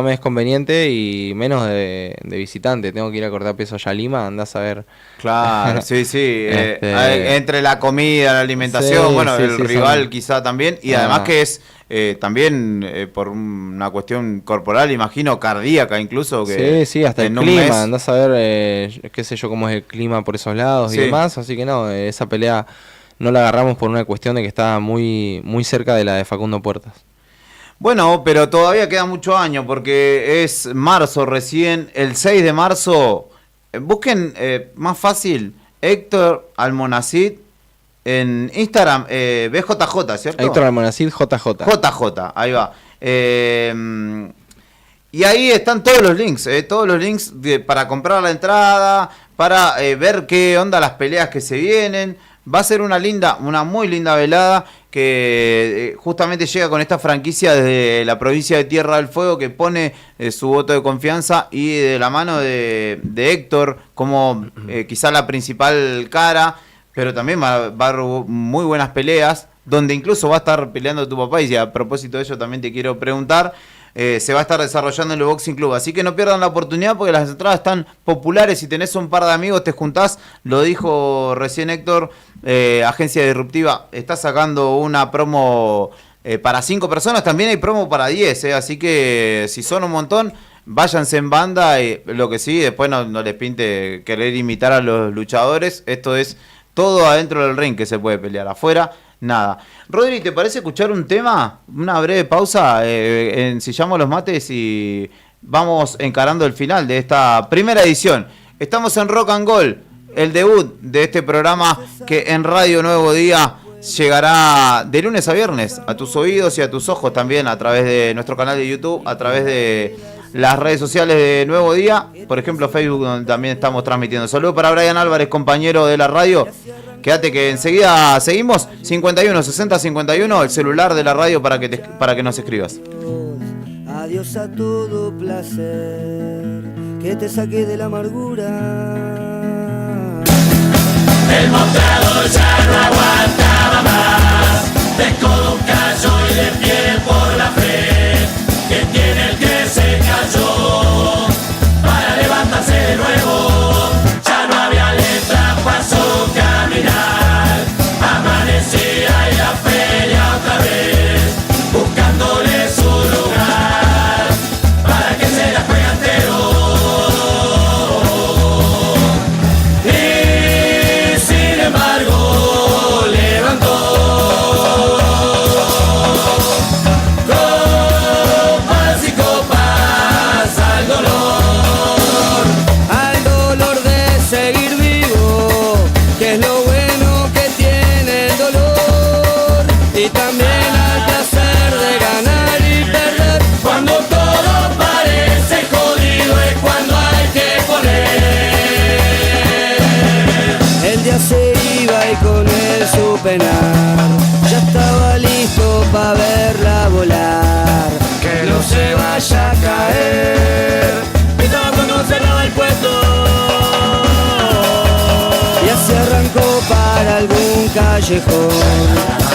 me es conveniente, y menos de visitante. Tengo que ir a cortar peso allá a Lima, andás a ver. Claro, sí. Entre la comida, la alimentación, el rival quizá también, y además que es también por una cuestión corporal, imagino, cardíaca incluso. Que sí, hasta el clima, andás a ver, qué sé yo, cómo es el clima por esos lados y demás, así que no, esa pelea no la agarramos por una cuestión de que estaba muy, muy cerca de la de Facundo Puertas. Bueno, pero todavía queda mucho año porque es marzo recién, el 6 de marzo. Busquen más fácil, Héctor Almonacid en Instagram, BJJ, ¿cierto? Héctor Almonacid JJ. JJ, ahí va. Y ahí están todos los links para comprar la entrada, para ver qué onda las peleas que se vienen. Va a ser una muy linda velada que justamente llega con esta franquicia desde la provincia de Tierra del Fuego, que pone su voto de confianza, y de la mano de Héctor como quizá la principal cara, pero también va a haber muy buenas peleas, donde incluso va a estar peleando tu papá, y a propósito de ello también te quiero preguntar. Se va a estar desarrollando en el Boxing Club, así que no pierdan la oportunidad porque las entradas están populares. Si tenés un par de amigos, te juntás. Lo dijo recién Héctor, Agencia Disruptiva está sacando una promo para 5 personas, también hay promo para 10, así que si son un montón, váyanse en banda. Lo que sí, después no les pinte querer imitar a los luchadores. Esto es todo adentro del ring que se puede pelear, afuera nada. Rodri, ¿te parece escuchar un tema? Una breve pausa, ensillamos los mates y vamos encarando el final de esta primera edición. Estamos en Rock and Gold, el debut de este programa que en Radio Nuevo Día llegará de lunes a viernes a tus oídos y a tus ojos también, a través de nuestro canal de YouTube, a través de las redes sociales de Nuevo Día, por ejemplo Facebook, donde también estamos transmitiendo. Saludos para Brian Álvarez, compañero de la radio. Quédate que enseguida seguimos. 51 60 51, el celular de la radio para que nos escribas. Adiós a todo placer que te saque de la amargura. El mostrador ya no aguantaba más, de codo un callo y de pie por la fe, que tiene el que se cayó para levantarse de nuevo. Ya no había letra, pasó caminar, amanecía y la feria otra vez, buscándole su lugar para que se la juegue entero. Y sin embargo levantó copas y copas al dolor de seguir vivo, que es lo bueno que tiene el dolor, y también al placer de ganar y perder. Cuando todo parece jodido es cuando hay que poner. El día se iba y con él su penar, ya estaba listo para verla volar, Que no se vaya a caer. Estaba cuando cerraba el puesto. y así arrancó para algún callejón,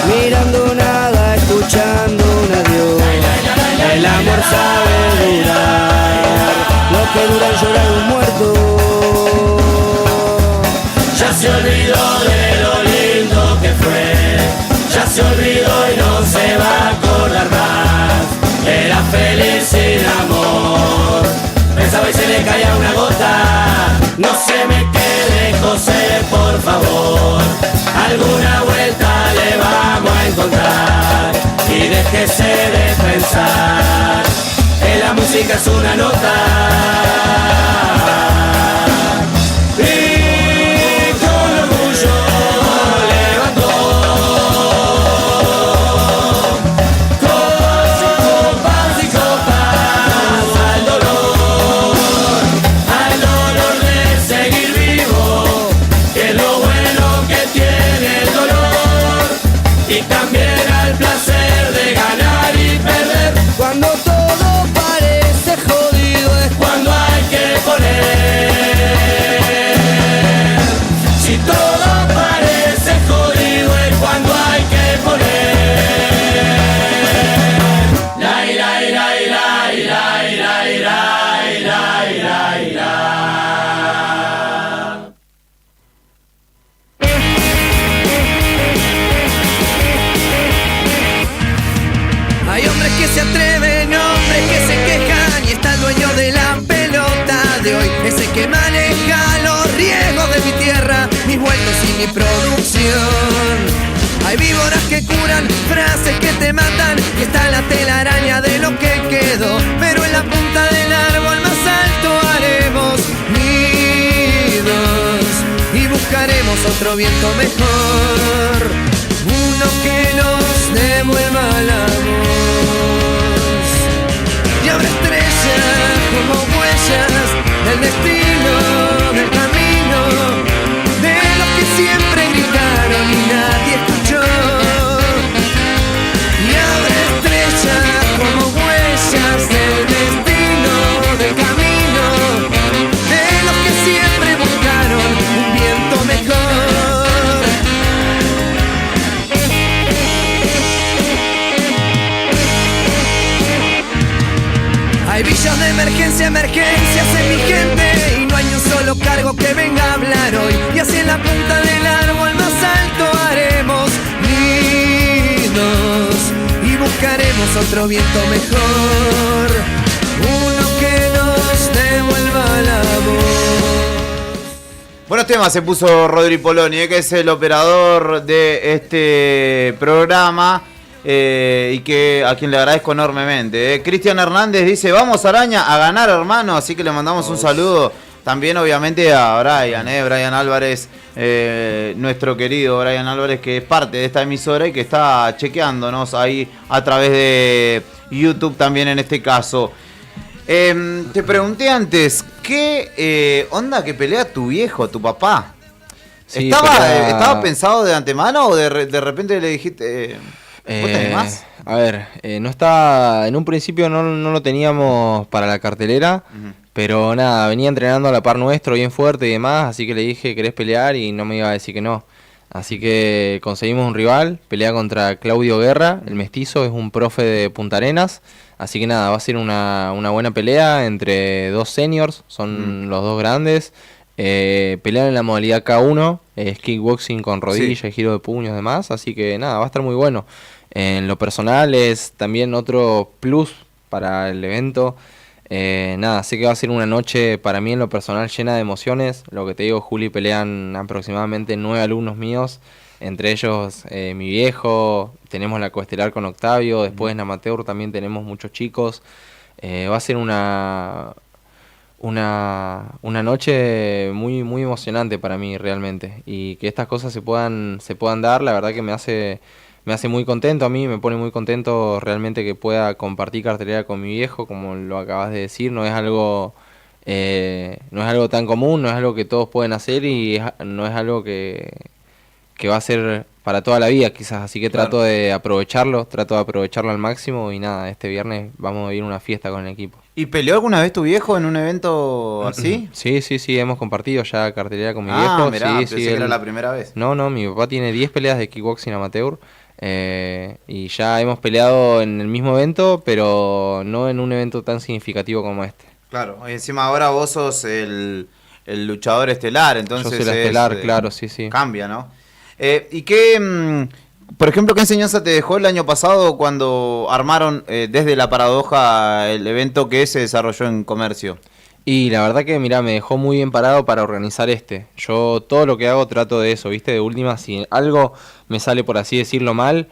mirando nada, escuchando un adiós. El amor sabe durar lo que dura el llorar un muerto. Ya se olvidó de lo lindo que fue, ya se olvidó y no se va a acordar más. Era feliz sin amor, pensaba y se le caía una gota. No se me quede, José, por favor, alguna vuelta le vamos a encontrar. Y déjese de pensar que la música es una nota. Y con orgullo levantó copas y copas al dolor de seguir vivo, que es lo bueno que tiene el dolor, y también al placer de ganar y perder. Cuando que se atreven, hombres que se quejan y está el dueño de la pelota de hoy, ese que maneja los riesgos de mi tierra, mis vueltos y mi producción. Hay víboras que curan, frases que te matan, y está la telaraña de lo que quedó, pero en la punta del árbol más alto haremos nidos y buscaremos otro viento mejor, uno que nos devuelva la voz. Y habrá estrellas como huellas del destino, del camino, de los que siempre gritaron y nadie escuchó. Y habrá estrellas como huellas del destino, del camino, de los que siempre buscaron un viento mejor. Hay villas de emergencia, emergencias en mi gente, y no hay un solo cargo que venga a hablar hoy. Y así en la punta del árbol más alto haremos nidos y buscaremos otro viento mejor, uno que nos devuelva la voz. Buenos temas se puso Rodri Poloni, que es el operador de este programa. Y que a quien le agradezco enormemente. Cristian Hernández dice: vamos Araña a ganar, hermano. Así que le mandamos un saludo también obviamente a Brian Álvarez, nuestro querido Brian Álvarez, que es parte de esta emisora y que está chequeándonos ahí a través de YouTube también en este caso. Te pregunté antes, ¿qué onda que pelea tu viejo, tu papá? Sí, ¿Estaba pensado de antemano o de repente le dijiste... ¿Vos tenés más? A ver, no estaba. En un principio no lo teníamos para la cartelera, pero nada, venía entrenando a la par nuestro, bien fuerte y demás, así que le dije, ¿querés pelear? Y no me iba a decir que no. Así que conseguimos un rival, pelea contra Claudio Guerra, el mestizo, es un profe de Punta Arenas, así que nada, va a ser una buena pelea entre dos seniors, son los dos grandes. Pelean en la modalidad K1, es kickboxing con rodilla y giro de puños y demás, así que nada, va a estar muy bueno. En lo personal es también otro plus para el evento. Nada, sé que va a ser una noche para mí en lo personal llena de emociones. Lo que te digo, Juli, pelean aproximadamente 9 alumnos míos, entre ellos mi viejo, tenemos la coestelar con Octavio, después en amateur también tenemos muchos chicos. Va a ser una noche muy muy emocionante para mí realmente, y que estas cosas se puedan dar, la verdad que me hace muy contento a mí, me pone muy contento realmente que pueda compartir cartelera con mi viejo, como lo acabas de decir. No es algo tan común, no es algo que todos pueden hacer y no es algo que va a ser para toda la vida quizás, así que trato de aprovecharlo al máximo, y nada, este viernes vamos a vivir una fiesta con el equipo. ¿Y peleó alguna vez tu viejo en un evento así? Sí, hemos compartido ya cartelera con mi viejo. Mirá, pensé que era la primera vez. No, mi papá tiene 10 peleas de kickboxing amateur, y ya hemos peleado en el mismo evento, pero no en un evento tan significativo como este. Claro, y encima ahora vos sos el luchador estelar, entonces... Yo soy la estelar, claro, sí. Cambia, ¿no? ¿Y qué, por ejemplo, qué enseñanza te dejó el año pasado cuando armaron desde La Paradoja el evento que se desarrolló en Comercio? Y la verdad que, mirá, me dejó muy bien parado para organizar este. Yo todo lo que hago trato de eso, ¿viste? De última, si algo me sale, por así decirlo, mal,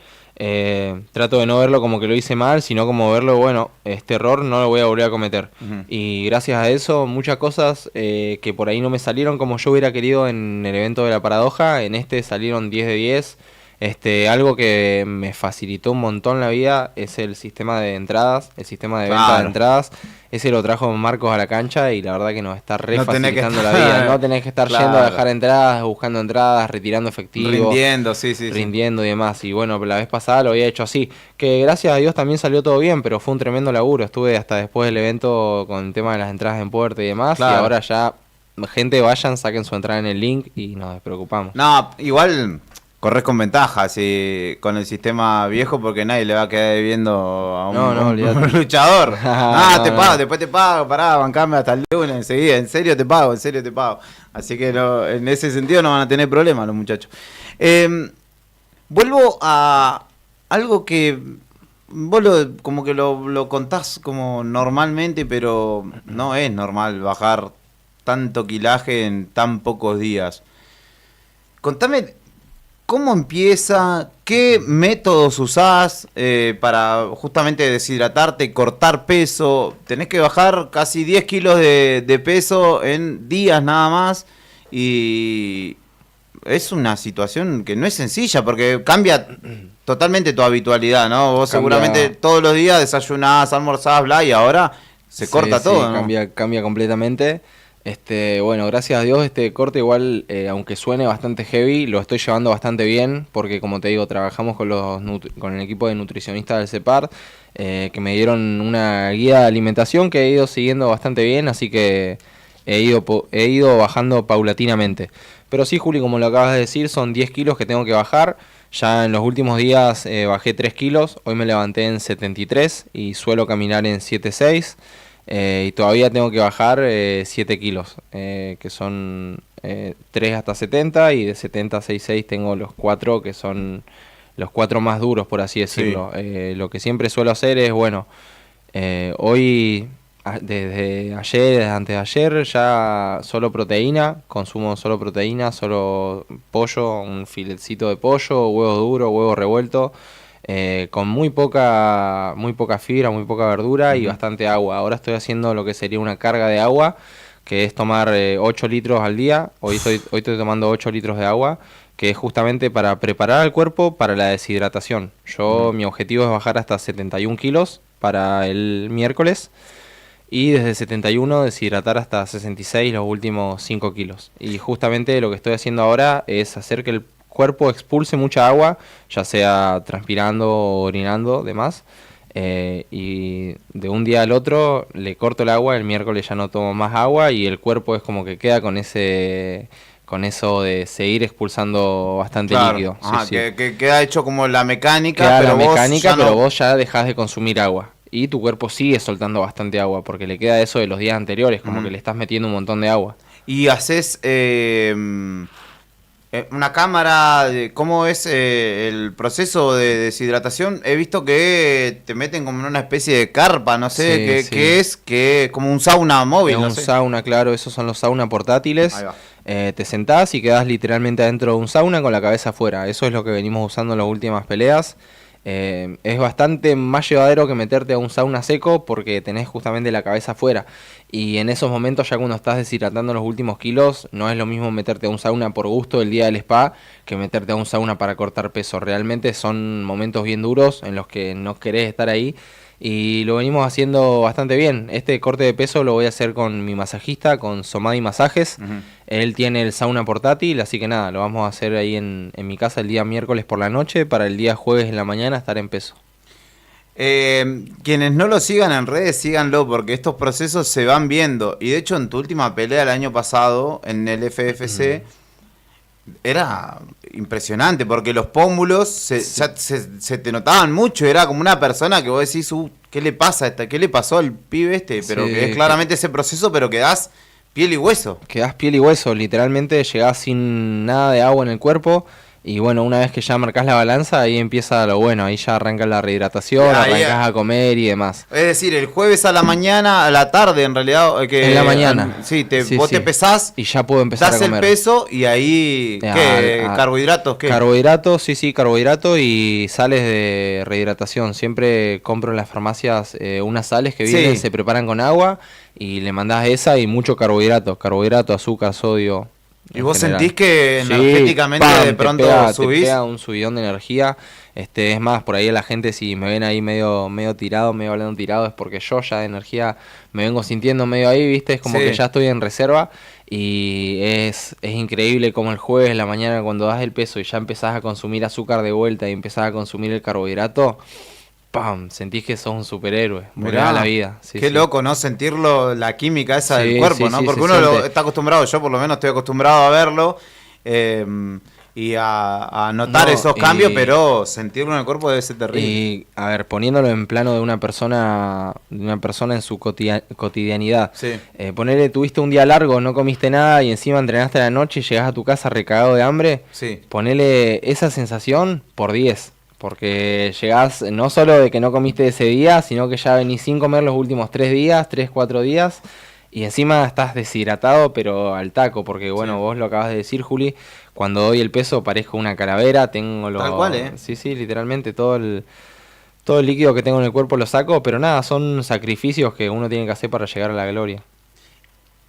trato de no verlo como que lo hice mal, sino como verlo, bueno, este error no lo voy a volver a cometer. Y gracias a eso, muchas cosas que por ahí no me salieron como yo hubiera querido en el evento de La Paradoja, en este salieron 10 de 10. Algo que me facilitó un montón la vida es el sistema de entradas, el sistema de venta de entradas. Ese lo trajo Marcos a la cancha y la verdad que nos está facilitando la vida. No tenés que estar yendo a dejar entradas, buscando entradas, retirando efectivo. Rindiendo y demás. Y bueno, la vez pasada lo había hecho así. Que gracias a Dios también salió todo bien, pero fue un tremendo laburo. Estuve hasta después del evento con el tema de las entradas en puerta y demás. Claro. Y ahora ya, gente, vayan, saquen su entrada en el link y nos despreocupamos. No, igual... Corres con ventaja con el sistema viejo, porque nadie le va a quedar debiendo a un luchador. Después te pago, pará, bancame hasta el lunes enseguida, en serio te pago. Así que en ese sentido no van a tener problemas los muchachos. Vuelvo a algo que vos como que lo contás como normalmente, pero no es normal bajar tanto kilaje en tan pocos días. Contame, ¿cómo empieza? ¿Qué métodos usás para justamente deshidratarte, cortar peso? Tenés que bajar casi 10 kilos de peso en días nada más y es una situación que no es sencilla porque cambia totalmente tu habitualidad, ¿no? Vos seguramente todos los días desayunás, almorzás, bla, y ahora se corta todo, ¿no? Cambia completamente. Bueno, gracias a Dios este corte igual, aunque suene bastante heavy, lo estoy llevando bastante bien porque como te digo, trabajamos con el equipo de nutricionistas del CEPAR, que me dieron una guía de alimentación que he ido siguiendo bastante bien, así que he ido bajando paulatinamente. Pero sí, Juli, como lo acabas de decir, son 10 kilos que tengo que bajar. Ya en los últimos días bajé 3 kilos, hoy me levanté en 73 y suelo caminar en 76. Y todavía tengo que bajar 7 kilos, que son 3 hasta 70 y de 70 a 66 tengo los 4 que son los 4 más duros, por así decirlo. Sí. Lo que siempre suelo hacer es, bueno, hoy, desde ayer, desde antes de ayer, ya solo proteína, consumo solo proteína, solo pollo, un filetcito de pollo, huevo duro, huevo revuelto. Con muy poca fibra, muy poca verdura y bastante agua. Ahora estoy haciendo lo que sería una carga de agua, que es tomar 8 litros al día. Hoy estoy tomando 8 litros de agua, que es justamente para preparar al cuerpo para la deshidratación. Mi objetivo es bajar hasta 71 kilos para el miércoles y desde 71 deshidratar hasta 66 los últimos 5 kilos. Y justamente lo que estoy haciendo ahora es hacer que el cuerpo expulse mucha agua, ya sea transpirando o orinando, demás, y de un día al otro le corto el agua, el miércoles ya no tomo más agua y el cuerpo es como que queda con eso de seguir expulsando bastante líquido. Sí. Que queda hecho como la mecánica, pero vos ya dejás de consumir agua. Y tu cuerpo sigue soltando bastante agua, porque le queda eso de los días anteriores, como que le estás metiendo un montón de agua. Y haces una cámara, ¿cómo es el proceso de deshidratación? He visto que te meten como en una especie de carpa, no sé, ¿qué es? Que es como un sauna móvil. Es un sauna, claro, esos son los saunas portátiles. Ahí va. Te sentás y quedás literalmente adentro de un sauna con la cabeza afuera. Eso es lo que venimos usando en las últimas peleas. Es bastante más llevadero que meterte a un sauna seco porque tenés justamente la cabeza afuera. Y en esos momentos, ya cuando estás deshidratando los últimos kilos, no es lo mismo meterte a un sauna por gusto el día del spa que meterte a un sauna para cortar peso. Realmente son momentos bien duros en los que no querés estar ahí. Y lo venimos haciendo bastante bien. Este corte de peso lo voy a hacer con mi masajista, con Somadi Masajes. Él tiene el sauna portátil, así que nada, lo vamos a hacer ahí en mi casa el día miércoles por la noche para el día jueves en la mañana estar en peso. Quienes no lo sigan en redes, síganlo porque estos procesos se van viendo. Y de hecho en tu última pelea el año pasado en el FFC era impresionante porque los pómulos se te notaban mucho. Era como una persona que vos decís, ¿qué le pasa a esta? ¿Qué le pasó al pibe este? Pero que es claramente ese proceso, pero quedás piel y hueso. Quedás piel y hueso, literalmente llegás sin nada de agua en el cuerpo. Y bueno, una vez que ya marcás la balanza, ahí empieza lo bueno, ahí ya arranca la rehidratación, arrancás a comer y demás. Es decir, el jueves a la mañana, a la tarde en realidad. En la mañana. Vos te pesás. Y ya puedo empezar a comer. Das el peso y ahí, ¿carbohidratos? ¿Qué? Carbohidratos, carbohidratos y sales de rehidratación. Siempre compro en las farmacias unas sales que vienen, se preparan con agua y le mandás esa y mucho carbohidrato, azúcar, sodio. ¿Y vos sentís que energéticamente de pronto subís? Te pega un subidón de energía. Es más, por ahí a la gente, si me ven ahí medio tirado, medio hablando tirado, es porque yo ya de energía me vengo sintiendo medio ahí, ¿viste? Es como que ya estoy en reserva. Y es increíble como el jueves en la mañana cuando das el peso y ya empezás a consumir azúcar de vuelta y empezás a consumir el carbohidrato, ¡pam! Sentís que sos un superhéroe, volvés a la vida. Qué loco, ¿no? Sentirlo, la química esa del cuerpo, ¿no? Porque uno está acostumbrado, yo por lo menos estoy acostumbrado a verlo y a notar esos cambios, pero sentirlo en el cuerpo debe ser terrible. Y, a ver, poniéndolo en plano de una persona en su cotidianidad. Ponele, tuviste un día largo, no comiste nada y encima entrenaste a la noche y llegás a tu casa recagado de hambre. Ponele esa sensación por 10. Porque llegás no solo de que no comiste ese día, sino que ya venís sin comer los últimos 3 días, 3, 4 días, y encima estás deshidratado, pero al taco, porque bueno, Sí. vos lo acabas de decir, Juli, cuando doy el peso parezco una calavera, tengo los... Tal cual, ¿eh? Sí, sí, literalmente todo el líquido que tengo en el cuerpo lo saco, pero nada, son sacrificios que uno tiene que hacer para llegar a la gloria.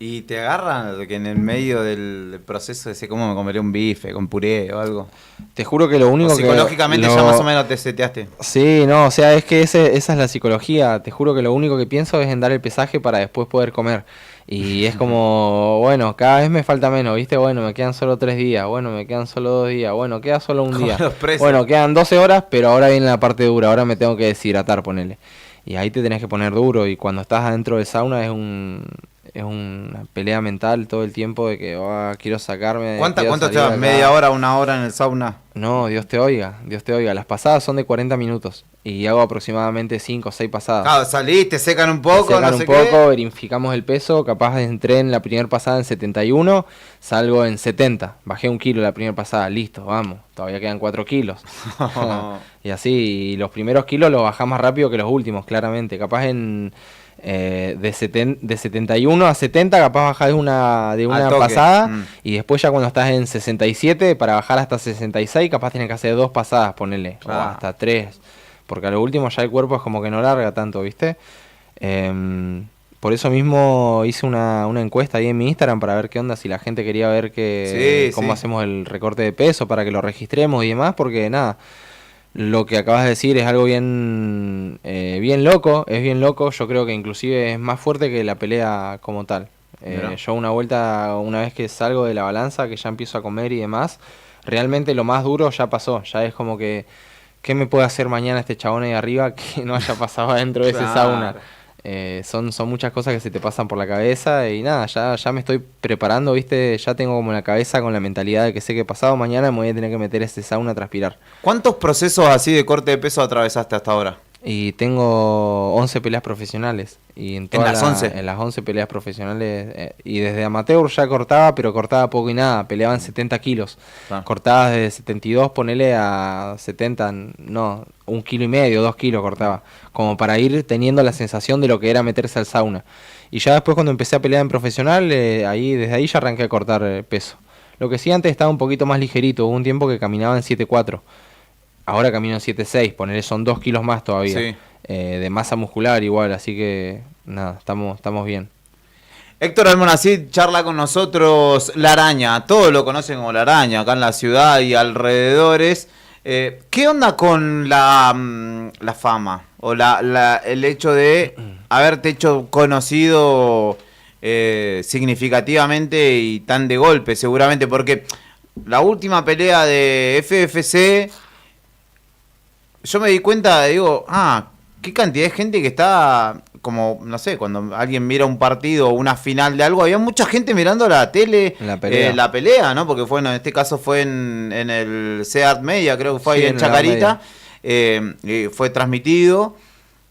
¿Y te agarran que en el medio del proceso decís cómo me comería un bife con puré o algo? Te juro que lo único O psicológicamente que... ya más o menos te seteaste. Sí, no, o sea, es que esa es la psicología. Te juro que lo único que pienso es en dar el pesaje para después poder comer. Y es como, bueno, cada vez me falta menos, ¿viste? Bueno, me quedan solo 3 días, bueno, me quedan solo 2 días, bueno, queda solo un Como día. los presos. Bueno, quedan 12 horas, pero ahora viene la parte dura, ahora me tengo que deshidratar, ponele. Y ahí te tenés que poner duro y cuando estás adentro del sauna es una pelea mental todo el tiempo de que quiero sacarme. ¿Cuánto quiero te salir vas? de acá. ¿Media hora, una hora en el sauna? No, Dios te oiga, Dios te oiga. Las pasadas son de 40 minutos y hago aproximadamente 5 o 6 pasadas. Claro, salís, te secan un Te poco, secan no un sé poco, qué. verificamos el peso, capaz entré en la primera pasada en 71, salgo en 70, bajé 1 kilo la primera pasada, listo, vamos, todavía quedan 4 kilos. Y así, y los primeros kilos los bajás más rápido que los últimos, claramente, capaz de 71 a 70 capaz bajás de una Al toque. pasada Mm. y después ya cuando estás en 67 para bajar hasta 66 capaz tienes que hacer 2 pasadas, ponele, o Claro. hasta 3, porque a lo último ya el cuerpo es como que no larga tanto, ¿viste? Por eso mismo hice una encuesta ahí en mi Instagram para ver qué onda, si la gente quería ver cómo Sí. hacemos el recorte de peso para que lo registremos y demás, porque nada, lo que acabas de decir es algo bien loco, es bien loco, yo creo que inclusive es más fuerte que la pelea como tal. Mirá. Yo una vez que salgo de la balanza, que ya empiezo a comer y demás, realmente lo más duro ya pasó, ya es como que, ¿qué me puede hacer mañana este chabón ahí arriba que no haya pasado adentro de ese Claro. sauna? Son muchas cosas que se te pasan por la cabeza y nada, ya me estoy preparando, ¿viste? Ya tengo como la cabeza con la mentalidad de que sé que pasado mañana me voy a tener que meter a ese sauna a transpirar. ¿Cuántos procesos así de corte de peso atravesaste hasta ahora? Y tengo 11 peleas profesionales. Y en las 11? En las 11 peleas profesionales. Y desde amateur ya cortaba, pero cortaba poco y nada. Peleaban 70 kilos. Claro. Cortabas desde 72, ponele a 70, no, 1,5 kilos, 2 kilos cortaba. Como para ir teniendo la sensación de lo que era meterse al sauna. Y ya después cuando empecé a pelear en profesional, desde ahí ya arranqué a cortar peso. Lo que sí antes estaba un poquito más ligerito. Hubo un tiempo que caminaba en 7,4. Ahora camino en 7,6, ponele, son 2 kilos más todavía. Sí. De masa muscular igual, así que nada, estamos bien. Héctor Almonacid charla con nosotros La Araña. Todos lo conocen como La Araña, acá en la ciudad y alrededores. ¿Qué onda con la fama? O el hecho de haberte hecho conocido significativamente y tan de golpe, seguramente, porque la última pelea de FFC... Yo me di cuenta, digo, qué cantidad de gente que está, como, no sé, cuando alguien mira un partido o una final de algo, había mucha gente mirando la tele, La pelea. ¿no? Porque en este caso fue en el Seat Media, creo que fue Sí, ahí en en el Chacarita, y fue transmitido.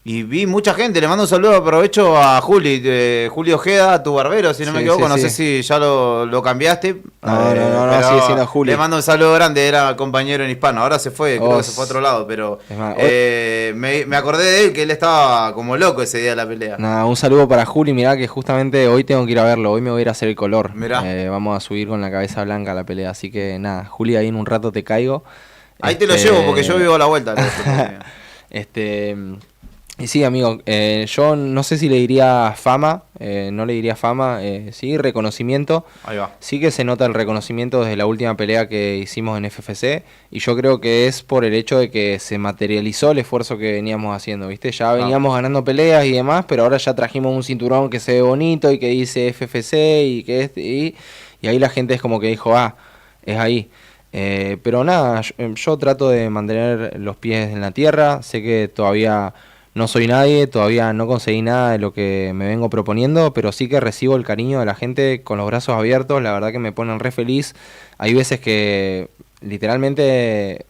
Y vi mucha gente, le mando un saludo, aprovecho a Julio Ojeda, tu barbero, si no me Sí, equivoco, sí, no sí. sé si ya lo cambiaste. No, pero sigue siendo Julio. Le mando un saludo grande, era compañero en Hispano, ahora se fue, creo Oh, que se fue a otro lado, pero es más, me acordé de él, que él estaba como loco ese día de la pelea. Nada, un saludo para Juli, mirá que justamente hoy tengo que ir a verlo, hoy me voy a ir a hacer el color. Mirá. Vamos a subir con la cabeza blanca a la pelea, así que nada, Juli, ahí en un rato te caigo. Ahí te lo llevo, porque yo vivo a la vuelta. Y sí, amigo, yo no sé si le diría fama, no le diría fama, sí, reconocimiento. Ahí va. Sí que se nota el reconocimiento desde la última pelea que hicimos en FFC y yo creo que es por el hecho de que se materializó el esfuerzo que veníamos haciendo, ¿viste? Ya veníamos ganando peleas y demás, pero ahora ya trajimos un cinturón que se ve bonito y que dice FFC y ahí la gente es como que dijo, es ahí. Pero nada, yo trato de mantener los pies en la tierra, sé que todavía no soy nadie, todavía no conseguí nada de lo que me vengo proponiendo, pero sí que recibo el cariño de la gente con los brazos abiertos, la verdad que me ponen re feliz. Hay veces que literalmente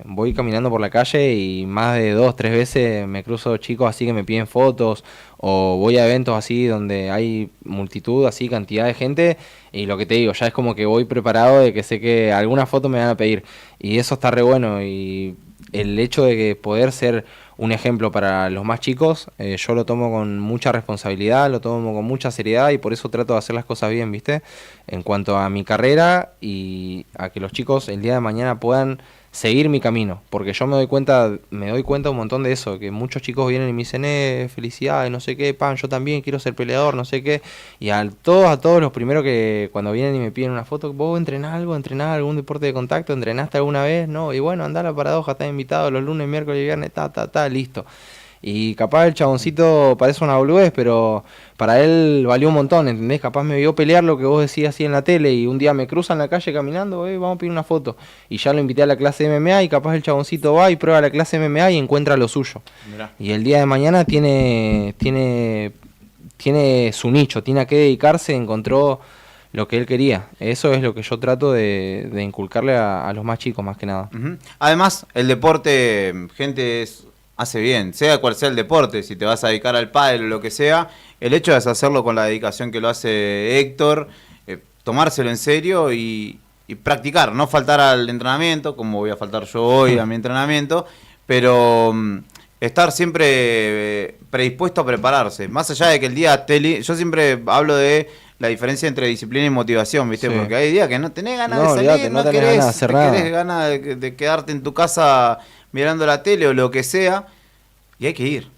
voy caminando por la calle y más de 2, 3 veces me cruzo chicos así que me piden fotos, o voy a eventos así donde hay multitud, así cantidad de gente, y lo que te digo, ya es como que voy preparado de que sé que alguna foto me van a pedir, y eso está re bueno, y el hecho de que poder ser un ejemplo para los más chicos, yo lo tomo con mucha responsabilidad, lo tomo con mucha seriedad y por eso trato de hacer las cosas bien, ¿viste? En cuanto a mi carrera y a que los chicos el día de mañana puedan seguir mi camino, porque yo me doy cuenta un montón de eso, que muchos chicos vienen y me dicen, felicidades, no sé qué, pan, yo también quiero ser peleador, no sé qué, y a todos los primeros que cuando vienen y me piden una foto, vos entrenás algún deporte de contacto, entrenaste alguna vez, no, y bueno, andá a la paradoja, estás invitado los lunes, miércoles y viernes, listo. Y capaz el chaboncito parece una boludez, pero para él valió un montón, ¿entendés? Capaz me vio pelear lo que vos decías así en la tele y un día me cruza en la calle caminando, vamos a pedir una foto. Y ya lo invité a la clase de MMA y capaz el chaboncito va y prueba la clase de MMA y encuentra lo suyo. Mirá. Y el día de mañana tiene su nicho, tiene a qué dedicarse, encontró lo que él quería. Eso es lo que yo trato de inculcarle a los más chicos, más que nada. Uh-huh. Además, el deporte, gente, hace bien, sea cual sea el deporte, si te vas a dedicar al pádel o lo que sea, el hecho de hacerlo con la dedicación que lo hace Héctor, tomárselo en serio y practicar, no faltar al entrenamiento, como voy a faltar yo hoy a mi entrenamiento, pero estar siempre predispuesto a prepararse, más allá de que el día yo siempre hablo de la diferencia entre disciplina y motivación, ¿viste? Sí. Porque hay días que no tenés ganas de salir, no querés ganas de hacer nada. Querés ganas de quedarte en tu casa mirando la tele o lo que sea, y hay que ir.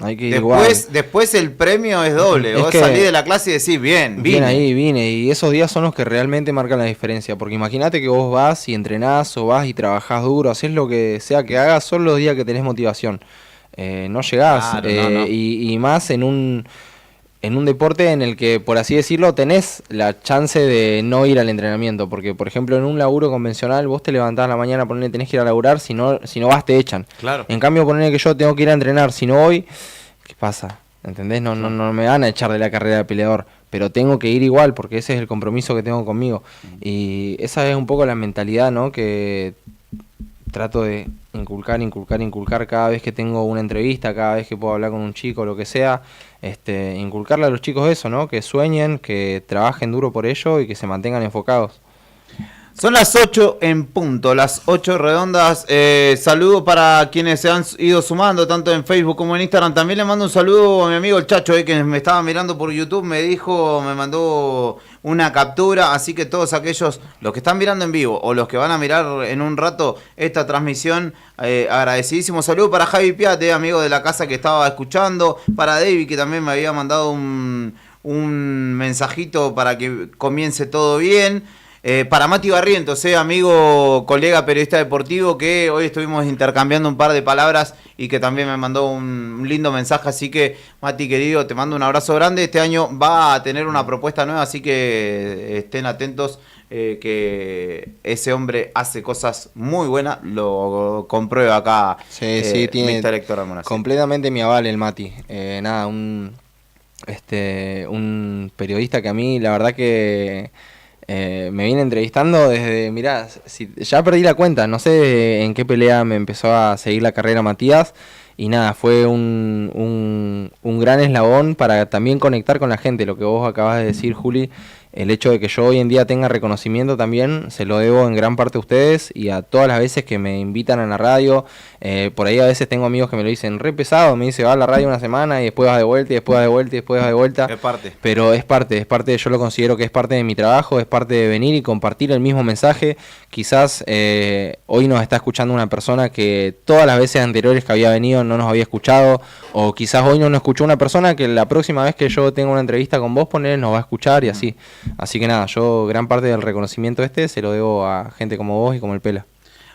Después el premio es doble. Vos salís de la clase y decís, vine. Y esos días son los que realmente marcan la diferencia. Porque imagínate que vos vas y entrenás o vas y trabajás duro, haces lo que sea que hagas, son los días que tenés motivación. No llegás. Claro, no. Y más en un deporte en el que, por así decirlo, tenés la chance de no ir al entrenamiento, porque, por ejemplo, en un laburo convencional, vos te levantás a la mañana, ponele, tenés que ir a laburar, si no vas te echan. Claro. En cambio, ponele que yo tengo que ir a entrenar, si no voy, ¿qué pasa? ¿Entendés? No me van a echar de la carrera de peleador, pero tengo que ir igual, porque ese es el compromiso que tengo conmigo. Y esa es un poco la mentalidad, ¿no?, que trato de inculcar cada vez que tengo una entrevista, cada vez que puedo hablar con un chico, lo que sea, inculcarle a los chicos eso, ¿no? Que sueñen, que trabajen duro por ello y que se mantengan enfocados. Son las 8 en punto, las 8 redondas. Saludo para quienes se han ido sumando, tanto en Facebook como en Instagram. También le mando un saludo a mi amigo el Chacho, que me estaba mirando por YouTube, me mandó una captura. Así que todos aquellos, los que están mirando en vivo o los que van a mirar en un rato esta transmisión, agradecidísimo saludo para Javi Piate, amigo de la casa que estaba escuchando. Para David, que también me había mandado un mensajito para que comience todo bien. Para Mati Barrientos, amigo, colega periodista deportivo, que hoy estuvimos intercambiando un par de palabras y que también me mandó un lindo mensaje. Así que, Mati, querido, te mando un abrazo grande. Este año va a tener una propuesta nueva, así que estén atentos, que ese hombre hace cosas muy buenas. Lo comprueba acá. Sí, tiene Mr. Héctor Almonacid. Completamente mi aval el Mati. Un periodista que a mí, la verdad que... me viene entrevistando desde, mirá, ya perdí la cuenta, no sé en qué pelea me empezó a seguir la carrera Matías, y nada, fue un gran eslabón para también conectar con la gente, lo que vos acabas de decir, Juli. El hecho de que yo hoy en día tenga reconocimiento también se lo debo en gran parte a ustedes y a todas las veces que me invitan a la radio. Por ahí a veces tengo amigos que me lo dicen re pesado, me dice va a la radio una semana y después vas de vuelta y después vas de vuelta y después vas de vuelta. Es parte. Pero es parte, yo lo considero que es parte de mi trabajo, es parte de venir y compartir el mismo mensaje. Quizás hoy nos está escuchando una persona que todas las veces anteriores que había venido no nos había escuchado, o quizás hoy no nos escuchó una persona que la próxima vez que yo tenga una entrevista con vos, ponele, nos va a escuchar y así. Así que nada, yo gran parte del reconocimiento se lo debo a gente como vos y como el Pela.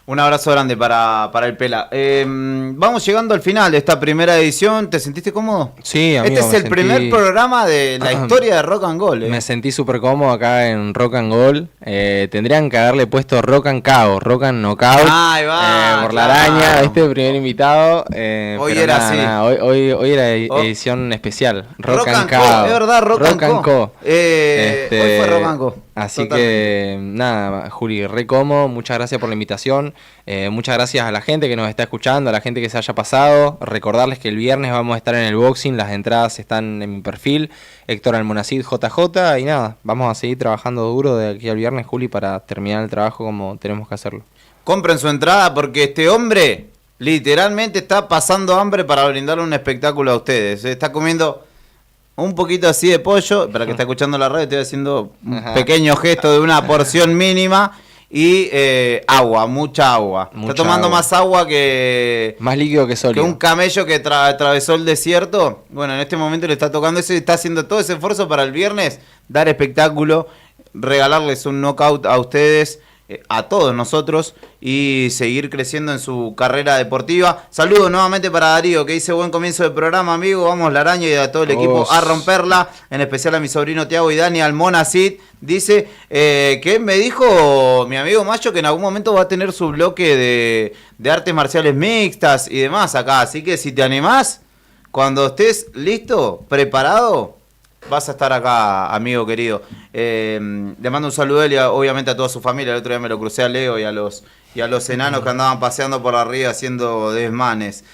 Un abrazo grande para el Pela. Vamos llegando al final de esta primera edición. ¿Te sentiste cómodo? Sí, amigo. Este es el primer programa de la historia de Rock and Gold. Me sentí súper cómodo acá en Rock and Gold. Tendrían que haberle puesto Rock and KO, Rock and Knockout. Ahí va, por la araña, primer invitado. Hoy era así. Hoy era edición especial. Rock and KO. Es verdad, Rock and Co. Hoy fue Rock and Co. Así que nada, Juli, re cómodo, muchas gracias por la invitación, muchas gracias a la gente que nos está escuchando, a la gente que se haya pasado. Recordarles que el viernes vamos a estar en el boxing, las entradas están en mi perfil, Héctor Almonacid JJ, y nada, vamos a seguir trabajando duro de aquí al viernes, Juli, para terminar el trabajo como tenemos que hacerlo. Compren su entrada porque este hombre literalmente está pasando hambre para brindarle un espectáculo a ustedes. Está comiendo un poquito así de pollo. Para que está escuchando la radio, estoy haciendo un pequeño gesto de una porción mínima. Y agua, mucha agua. Está tomando agua. Más agua que... Más líquido que sólido. Que un camello que atravesó el desierto. Bueno, en este momento le está tocando eso y está haciendo todo ese esfuerzo para el viernes dar espectáculo, regalarles un knockout a ustedes, a todos nosotros, y seguir creciendo en su carrera deportiva. Saludos nuevamente para Darío, que dice buen comienzo del programa, amigo. Vamos la araña y a todo el equipo a romperla. En especial a mi sobrino Tiago y Dani Almonacid. Dice que me dijo mi amigo Macho que en algún momento va a tener su bloque de artes marciales mixtas y demás acá. Así que si te animás, cuando estés listo, preparado, vas a estar acá, amigo querido. Le mando un saludo a él y obviamente a toda su familia. El otro día me lo crucé a Leo y a los enanos que andaban paseando por arriba haciendo desmanes.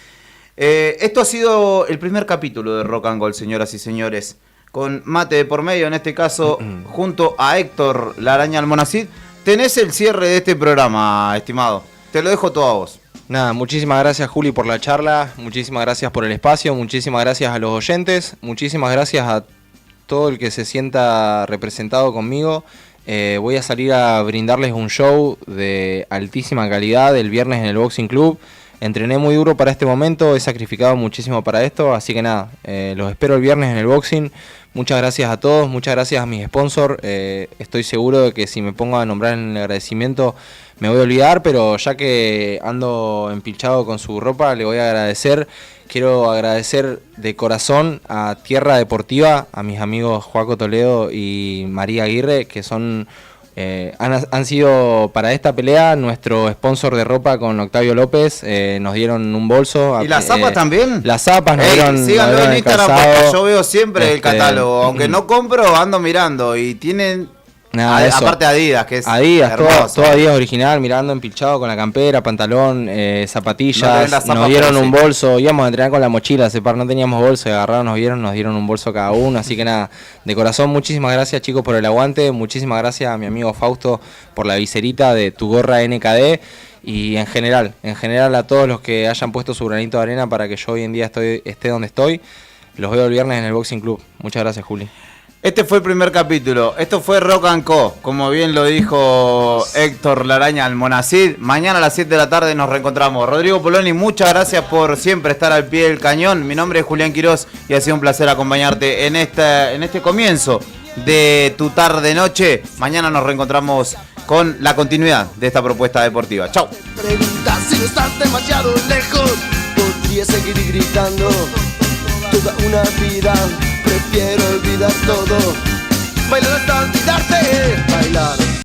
Esto ha sido el primer capítulo de Rock and Gold, señoras y señores. Con mate de por medio, en este caso, junto a Héctor La Araña Almonacid. Tenés el cierre de este programa, estimado. Te lo dejo todo a vos. Nada, muchísimas gracias Juli por la charla, muchísimas gracias por el espacio, muchísimas gracias a los oyentes, muchísimas gracias a todo el que se sienta representado conmigo. Voy a salir a brindarles un show de altísima calidad el viernes en el Boxing Club. Entrené muy duro para este momento, he sacrificado muchísimo para esto, así que nada, los espero el viernes en el Boxing. Muchas gracias a todos, muchas gracias a mis sponsors. Estoy seguro de que si me pongo a nombrar en el agradecimiento me voy a olvidar, pero ya que ando empilchado con su ropa, le voy a agradecer. Quiero agradecer de corazón a Tierra Deportiva, a mis amigos Joaco Toledo y María Aguirre, que son... han sido para esta pelea nuestro sponsor de ropa con Octavio López. Nos dieron un bolso. ¿Y las zapas también? Las zapas nos dieron. Síganlo en Instagram porque yo veo siempre el catálogo. Aunque no compro, ando mirando. Y tienen. Aparte Adidas, que es Adidas, todo Adidas original, mirando empilchado con la campera, pantalón, zapatillas. Nos dieron un bolso, íbamos a entrenar con la mochila, no teníamos bolso, agarraron, nos dieron un bolso cada uno. Así que nada, de corazón, muchísimas gracias chicos por el aguante, muchísimas gracias a mi amigo Fausto por la viserita de tu gorra NKD. Y en general a todos los que hayan puesto su granito de arena para que yo hoy en día esté donde estoy. Los veo el viernes en el Boxing Club. Muchas gracias, Juli. Este fue el primer capítulo. Esto fue Rock and Co. Como bien lo dijo Héctor La Araña Almonacid. Mañana a las 7 de la tarde nos reencontramos. Rodrigo Poloni, muchas gracias por siempre estar al pie del cañón. Mi nombre es Julián Quirós y ha sido un placer acompañarte en este comienzo de tu tarde-noche. Mañana nos reencontramos con la continuidad de esta propuesta deportiva. Chau. Pregunta si no estás demasiado lejos. Podría seguir gritando toda una vida. Prefiero olvidar todo. Bailar hasta olvidarte. Bailar.